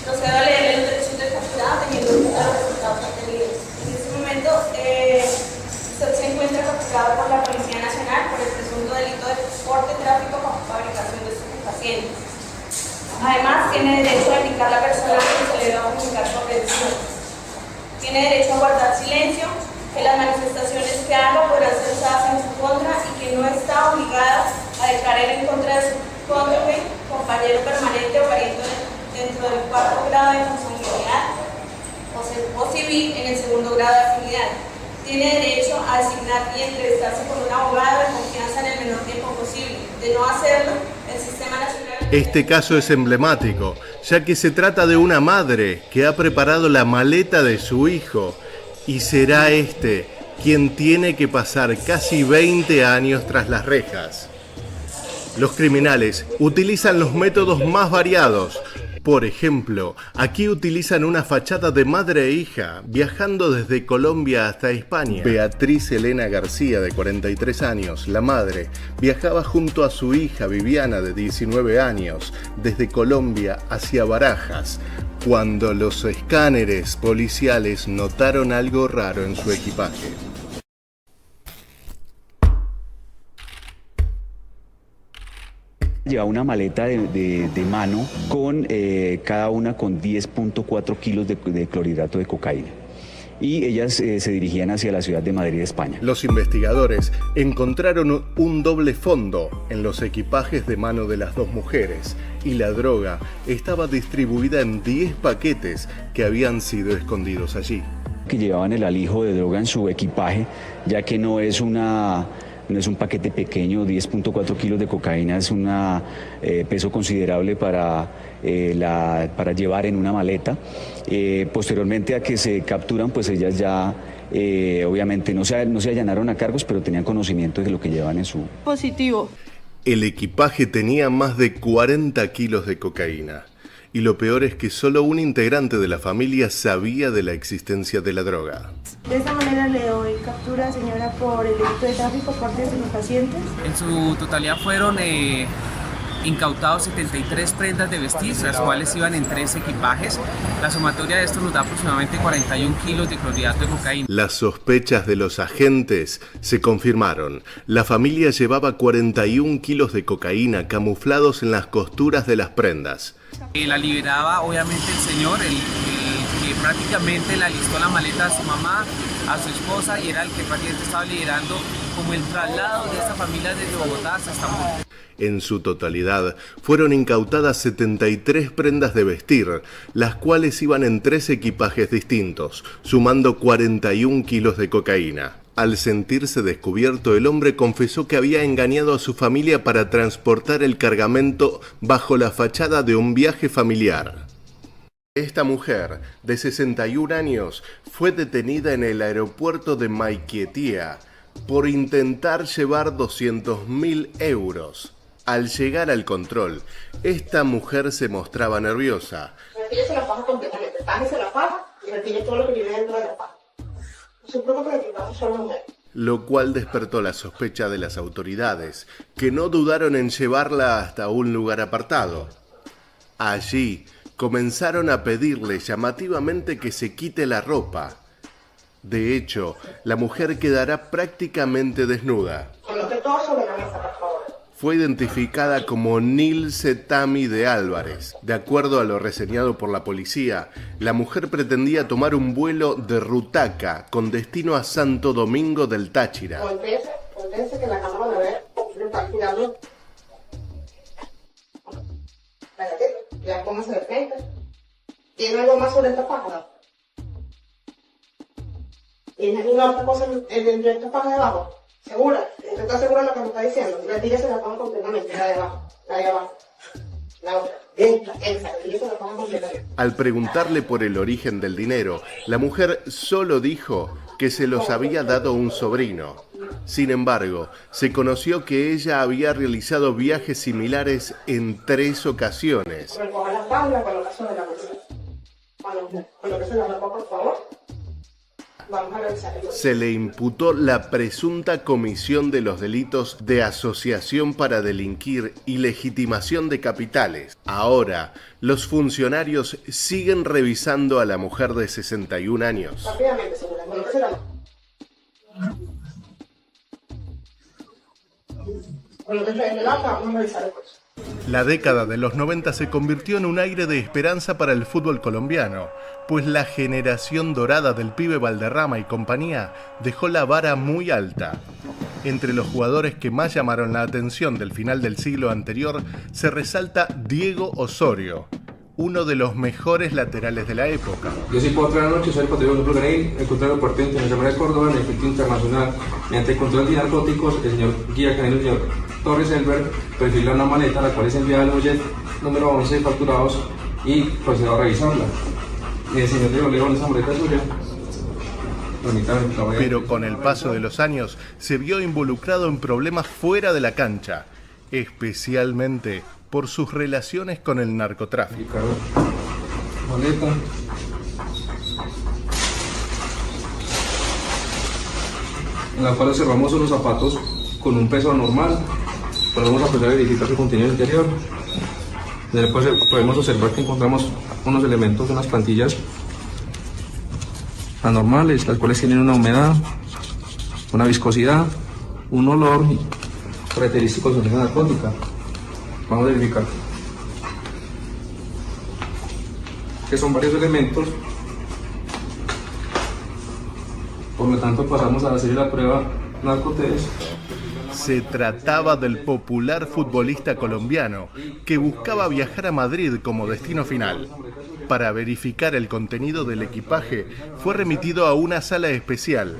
procedo a leerle los derechos del capturado teniendo en cuenta los resultados obtenidos. En este momento, usted se encuentra capturado por la Policía Nacional por el presunto delito de porte, tráfico o fabricación de estupefacientes. Además, tiene derecho a indicar la persona que se le va a comunicar su aprehensión. Tiene derecho a guardar silencio, que las manifestaciones que haga podrán ser usadas en su contra y que no está obligada a declarar en contra de su cónyuge, compañero permanente o pariente dentro del 4º grado de consanguinidad o civil en el 2º grado de afinidad. Tiene derecho a designar y entrevistarse con un abogado de confianza en el menor tiempo posible. De no hacerlo, el Sistema Nacional... Este caso es emblemático, ya que se trata de una madre que ha preparado la maleta de su hijo y será este quien tiene que pasar casi 20 años tras las rejas. Los criminales utilizan los métodos más variados. Por ejemplo, aquí utilizan una fachada de madre e hija, viajando desde Colombia hasta España. Beatriz Elena García, de 43 años, la madre, viajaba junto a su hija Viviana, de 19 años, desde Colombia hacia Barajas, cuando los escáneres policiales notaron algo raro en su equipaje. Llevaba una maleta de mano con cada una con 10.4 kilos de clorhidrato de cocaína. Y ellas se dirigían hacia la ciudad de Madrid, España. Los investigadores encontraron un doble fondo en los equipajes de mano de las dos mujeres y la droga estaba distribuida en 10 paquetes que habían sido escondidos allí. Que llevaban el alijo de droga en su equipaje, ya que no es un paquete pequeño, 10.4 kilos de cocaína es un peso considerable para llevar en una maleta. Posteriormente a que se capturan, pues ellas ya obviamente no se allanaron a cargos, pero tenían conocimiento de lo que llevaban en su... Positivo. El equipaje tenía más de 40 kilos de cocaína. Y lo peor es que solo un integrante de la familia sabía de la existencia de la droga. De esta manera le doy captura, señora, por el delito de tráfico por parte de sus pacientes. En su totalidad fueron incautados 73 prendas de vestir, las cuales iban en 3 equipajes. La sumatoria de esto nos da aproximadamente 41 kilos de clorhidrato de cocaína. Las sospechas de los agentes se confirmaron. La familia llevaba 41 kilos de cocaína camuflados en las costuras de las prendas. La liberaba obviamente el señor, el que prácticamente le alistó la maleta a su mamá, a su esposa, y era el que prácticamente estaba liderando como el traslado de esta familia desde Bogotá hasta Estambul. En su totalidad, fueron incautadas 73 prendas de vestir, las cuales iban en 3 equipajes distintos, sumando 41 kilos de cocaína. Al sentirse descubierto, el hombre confesó que había engañado a su familia para transportar el cargamento bajo la fachada de un viaje familiar. Esta mujer, de 61 años, fue detenida en el aeropuerto de Maiquetía por intentar llevar 200.000 euros. Al llegar al control, esta mujer se mostraba nerviosa. Retírese la faja completamente, bájese la faja y retire todo lo que vive dentro de la faja. Lo cual despertó la sospecha de las autoridades, que no dudaron en llevarla hasta un lugar apartado. Allí comenzaron a pedirle llamativamente que se quite la ropa. De hecho, la mujer quedará prácticamente desnuda. Coloque todo sobre la mesa, por favor. Fue identificada como Nilce Tami de Álvarez. De acuerdo a lo reseñado por la policía, la mujer pretendía tomar un vuelo de Rutaca con destino a Santo Domingo del Táchira. Voltéese que la acabamos de ver. Le está cuidando. Espérate, ya póngase de frente. ¿Tiene algo más sobre esta página? ¿Tiene alguna otra cosa en esta página de abajo? ¿Segura? ¿Usted está segura de lo que me está diciendo? Retírese la faja completamente, la de abajo, la de abajo. La otra. Retírese la faja completamente. Al preguntarle por el origen del dinero, la mujer solo dijo que se los había dado un sobrino. Sin embargo, se conoció que ella había realizado viajes similares en 3 ocasiones. Recoja la tabla, colocación de la bolsa. Colóquese la ropa, por favor. Se le imputó la presunta comisión de los delitos de asociación para delinquir y legitimación de capitales. Ahora, los funcionarios siguen revisando a la mujer de 61 años. Rápidamente, señora, colóquese la mano. Colóquese en el acta, vamos a revisar el coche. La década de los 90 se convirtió en un aire de esperanza para el fútbol colombiano, pues la generación dorada del pibe Valderrama y compañía dejó la vara muy alta. Entre los jugadores que más llamaron la atención del final del siglo anterior se resalta Diego Osorio, uno de los mejores laterales de la época. Yo sí puedo traer anoche, soy el patrimonio del Bucaramanga, encontrar el partido internacional de Córdoba en el efecto internacional. Mediante el control de narcóticos, el señor guía canino, el señor Torres Elber, perfila una maleta, la cual es enviada al muelle número 11 facturados y procedió a revisarla. El señor Diego León, esa maleta es suya. Pero con el paso de los años se vio involucrado en problemas fuera de la cancha, especialmente por sus relaciones con el narcotráfico. Maleta. En la cual observamos unos zapatos con un peso anormal. Podemos empezar a verificar su contenido interior. Después podemos observar que encontramos unos elementos, unas plantillas anormales, las cuales tienen una humedad, una viscosidad, un olor característico de sustancia narcótica. Vamos a verificar que son varios elementos, por lo tanto pasamos a hacer la prueba narcotest. Se trataba del popular futbolista colombiano que buscaba viajar a Madrid como destino final. Para verificar el contenido del equipaje fue remitido a una sala especial.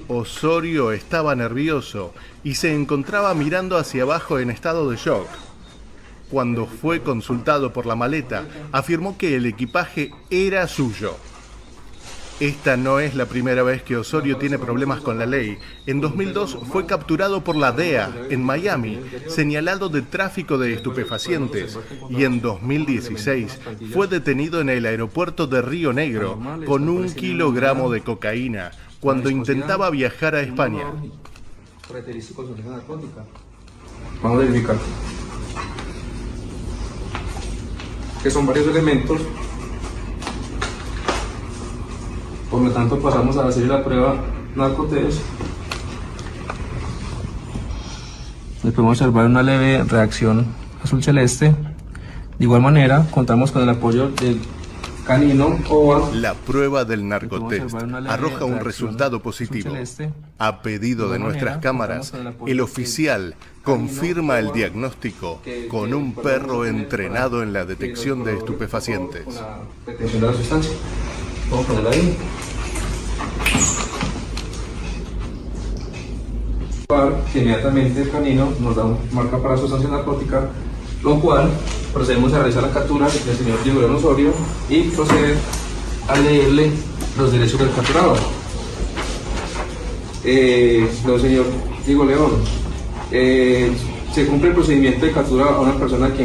Osorio estaba nervioso y se encontraba mirando hacia abajo en estado de shock. Cuando fue consultado por la maleta, afirmó que el equipaje era suyo. Esta no es la primera vez que Osorio tiene problemas con la ley. En 2002 fue capturado por la DEA en Miami, señalado de tráfico de estupefacientes, y en 2016 fue detenido en el aeropuerto de Río Negro con 1 kilogramo de cocaína cuando intentaba viajar a España. Vamos a verificar que son varios elementos. Por lo tanto pasamos a hacer la prueba narcotest. Les podemos observar una leve reacción azul celeste. De igual manera contamos con el apoyo del canino OVA. La prueba del narcotest arroja un resultado positivo. A pedido de nuestras cámaras, el oficial confirma el diagnóstico con un perro entrenado en la detección de estupefacientes. Detención de la sustancia. Vamos a ponerla ahí. Que inmediatamente el canino nos da una marca para sustancia narcótica, lo cual procedemos a realizar la captura del señor Diego León Osorio y proceder a leerle los derechos del capturado. Señor Diego León, se cumple el procedimiento de captura a una persona que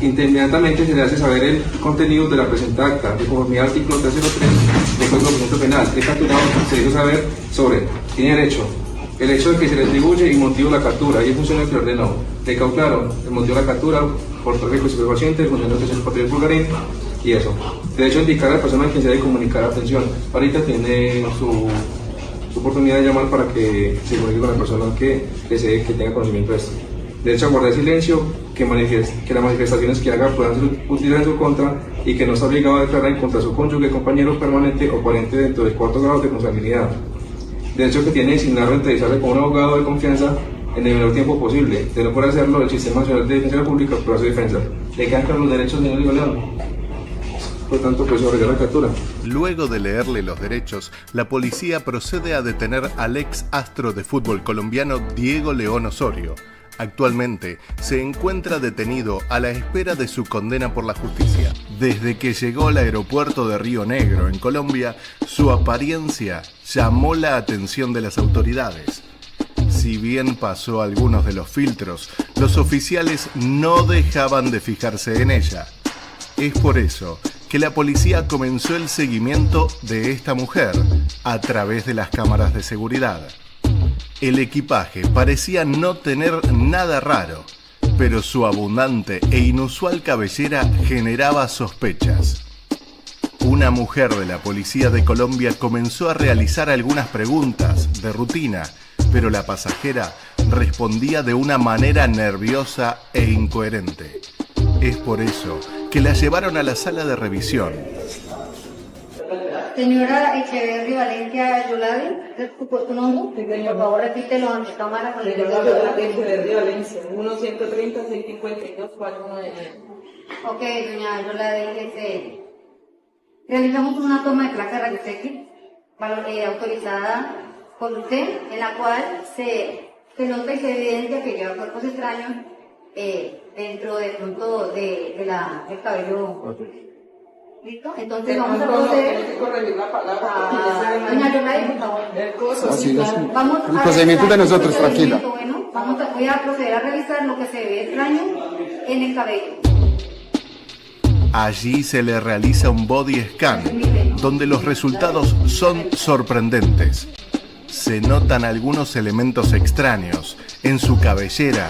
inmediatamente se le hace saber el contenido de la presente acta, de conformidad al artículo 303 del Código Procesal Penal. El capturado se le hizo saber sobre, tiene derecho, el hecho de que se le atribuye y motivo de la captura, y el funcionario que lo ordenó. Le quedó claro el motivo de la captura, por tráfico de estupefacientes, el funcionario que es el patrimonio Bulgarín, y eso. Derecho a indicar a la persona a quien se debe comunicar atención. Ahorita tiene su oportunidad de llamar para que se comunique con la persona que desee que tenga conocimiento de esto. Derecho a guardar silencio, que las manifestaciones que haga puedan ser utilizadas en su contra y que no está obligado a declarar en contra de su cónyuge, compañero permanente o pariente dentro del 4º grado de responsabilidad. Derecho que tiene designado a entrevistarle con un abogado de confianza en el menor tiempo posible. De no poder hacerlo, el Sistema Nacional de Defensa Pública para su defensa. ¿Le quedan claros los derechos, señor Diego León? Por tanto, pues sobre la captura. Luego de leerle los derechos, la policía procede a detener al ex astro de fútbol colombiano Diego León Osorio. Actualmente se encuentra detenido a la espera de su condena por la justicia. Desde que llegó al aeropuerto de Río Negro, en Colombia, su apariencia llamó la atención de las autoridades. Si bien pasó algunos de los filtros, los oficiales no dejaban de fijarse en ella. Es por eso que la policía comenzó el seguimiento de esta mujer a través de las cámaras de seguridad. El equipaje parecía no tener nada raro, pero su abundante e inusual cabellera generaba sospechas. Una mujer de la policía de Colombia comenzó a realizar algunas preguntas de rutina, pero la pasajera respondía de una manera nerviosa e incoherente. Es por eso que la llevaron a la sala de revisión. Señora Echeverri Valencia Yoladi, ¿tu nombre? Por favor, repítelo ante cámara. Señora Echeverri Valencia, 1-130-652-499. Ok, doña Yoladi, realizamos una toma de placa de rayos X autorizada por usted, en la cual se nota y se evidencia que lleva cuerpos extraños dentro de pronto del cabello. ¿Listo? Entonces vamos a proceder. Doña Yoladi, por favor. Vamos a procedimiento de nosotros, tranquila. Bueno, voy a proceder a revisar lo que se ve extraño en el cabello. Allí se le realiza un body scan, donde los resultados son sorprendentes. Se notan algunos elementos extraños en su cabellera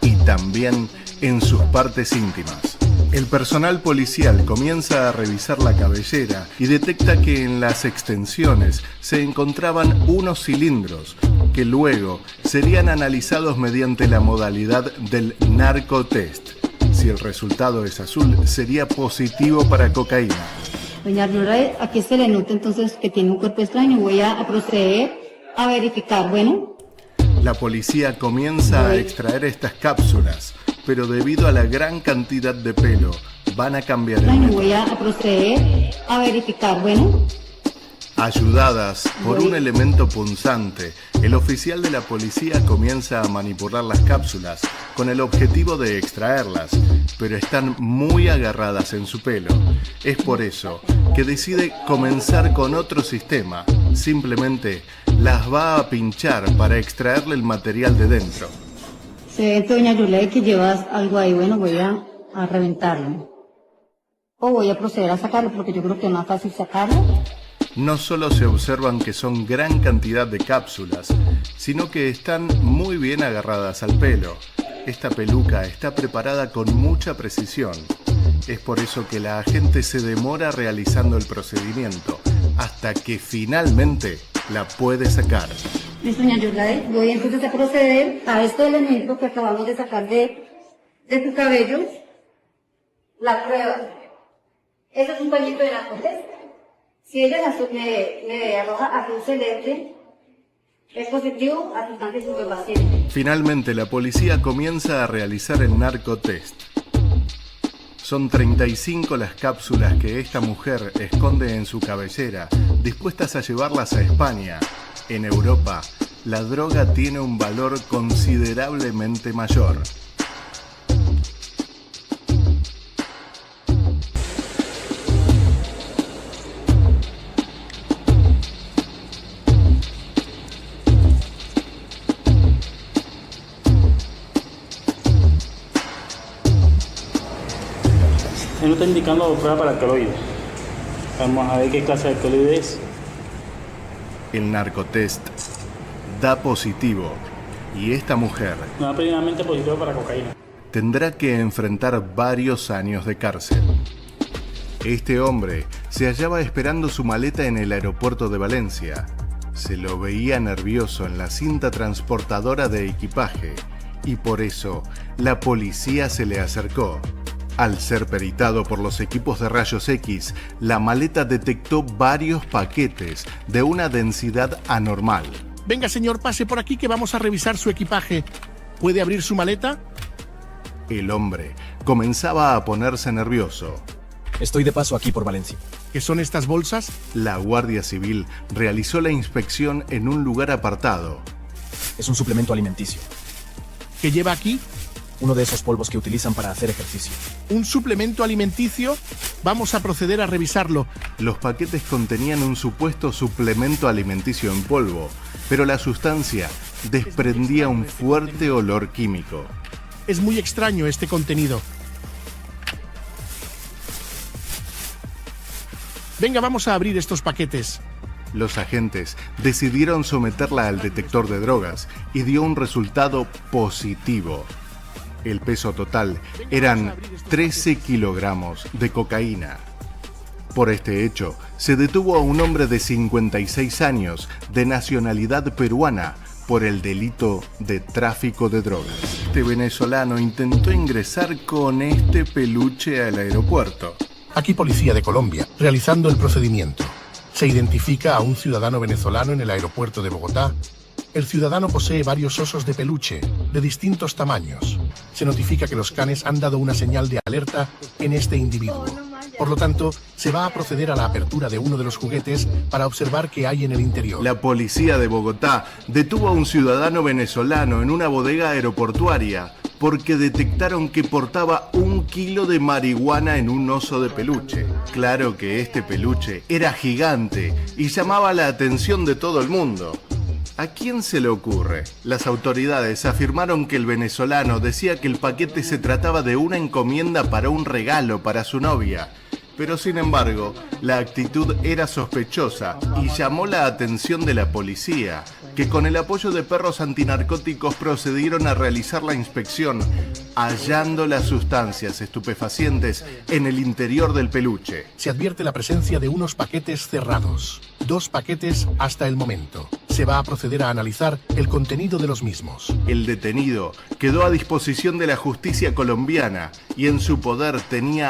y también en sus partes íntimas. El personal policial comienza a revisar la cabellera y detecta que en las extensiones se encontraban unos cilindros que luego serían analizados mediante la modalidad del narcotest. Si el resultado es azul, sería positivo para cocaína. Doña Yoladi, aquí se le nota entonces que tiene un cuerpo extraño. Voy a proceder a verificar, bueno. La policía comienza a extraer estas cápsulas, pero debido a la gran cantidad de pelo, van a cambiar el método. Voy a proceder a verificar, bueno. Ayudadas por un elemento punzante, el oficial de la policía comienza a manipular las cápsulas con el objetivo de extraerlas, pero están muy agarradas en su pelo. Es por eso que decide comenzar con otro sistema. Simplemente las va a pinchar para extraerle el material de dentro. Se ve, doña Yoladi, que llevas algo ahí. Bueno, voy a reventarlo. O voy a proceder a sacarlo porque yo creo que es más fácil sacarlo. No solo se observan que son gran cantidad de cápsulas, sino que están muy bien agarradas al pelo. Esta peluca está preparada con mucha precisión. Es por eso que la agente se demora realizando el procedimiento, hasta que finalmente la puede sacar. Listo, doña Yoladi, voy entonces a proceder a estos elementos que acabamos de sacar de tu cabello. La prueba. Ese es un pañito de narcotest. Si ella me arroja azul celeste, es positivo a sustancia estupefaciente. Finalmente, la policía comienza a realizar el narcotest. Son 35 las cápsulas que esta mujer esconde en su cabellera, dispuestas a llevarlas a España. En Europa, la droga tiene un valor considerablemente mayor. Él no está indicando prueba para alcaloides. Vamos a ver qué clase de alcaloide es. El narcotest da positivo y esta mujer No da plenamente positivo para cocaína. tendrá que enfrentar varios años de cárcel. Este hombre se hallaba esperando su maleta en el aeropuerto de Valencia. Se lo veía nervioso en la cinta transportadora de equipaje y por eso la policía se le acercó. Al ser peritado por los equipos de rayos X, la maleta detectó varios paquetes de una densidad anormal. Venga, señor, pase por aquí que vamos a revisar su equipaje. ¿Puede abrir su maleta? El hombre comenzaba a ponerse nervioso. Estoy de paso aquí por Valencia. ¿Qué son estas bolsas? La Guardia Civil realizó la inspección en un lugar apartado. Es un suplemento alimenticio. ¿Qué lleva aquí? Uno de esos polvos que utilizan para hacer ejercicio. ¿Un suplemento alimenticio? Vamos a proceder a revisarlo. Los paquetes contenían un supuesto suplemento alimenticio en polvo, pero la sustancia desprendía un fuerte olor químico. Es muy extraño este contenido. Venga, vamos a abrir estos paquetes. Los agentes decidieron someterla al detector de drogas y dio un resultado positivo. El peso total eran 13 kilogramos de cocaína. Por este hecho, se detuvo a un hombre de 56 años, de nacionalidad peruana, por el delito de tráfico de drogas. Este venezolano intentó ingresar con este peluche al aeropuerto. Aquí Policía de Colombia, realizando el procedimiento. Se identifica a un ciudadano venezolano en el aeropuerto de Bogotá. El ciudadano posee varios osos de peluche, de distintos tamaños. Se notifica que los canes han dado una señal de alerta en este individuo. Por lo tanto, se va a proceder a la apertura de uno de los juguetes para observar qué hay en el interior. La policía de Bogotá detuvo a un ciudadano venezolano en una bodega aeroportuaria porque detectaron que portaba 1 kilo de marihuana en un oso de peluche. Claro que este peluche era gigante y llamaba la atención de todo el mundo. ¿A quién se le ocurre? Las autoridades afirmaron que el venezolano decía que el paquete se trataba de una encomienda para un regalo para su novia. Pero sin embargo, la actitud era sospechosa y llamó la atención de la policía, que con el apoyo de perros antinarcóticos procedieron a realizar la inspección, hallando las sustancias estupefacientes en el interior del peluche. Se advierte la presencia de unos paquetes cerrados. 2 paquetes hasta el momento. Se va a proceder a analizar el contenido de los mismos. El detenido quedó a disposición de la justicia colombiana y en su poder tenía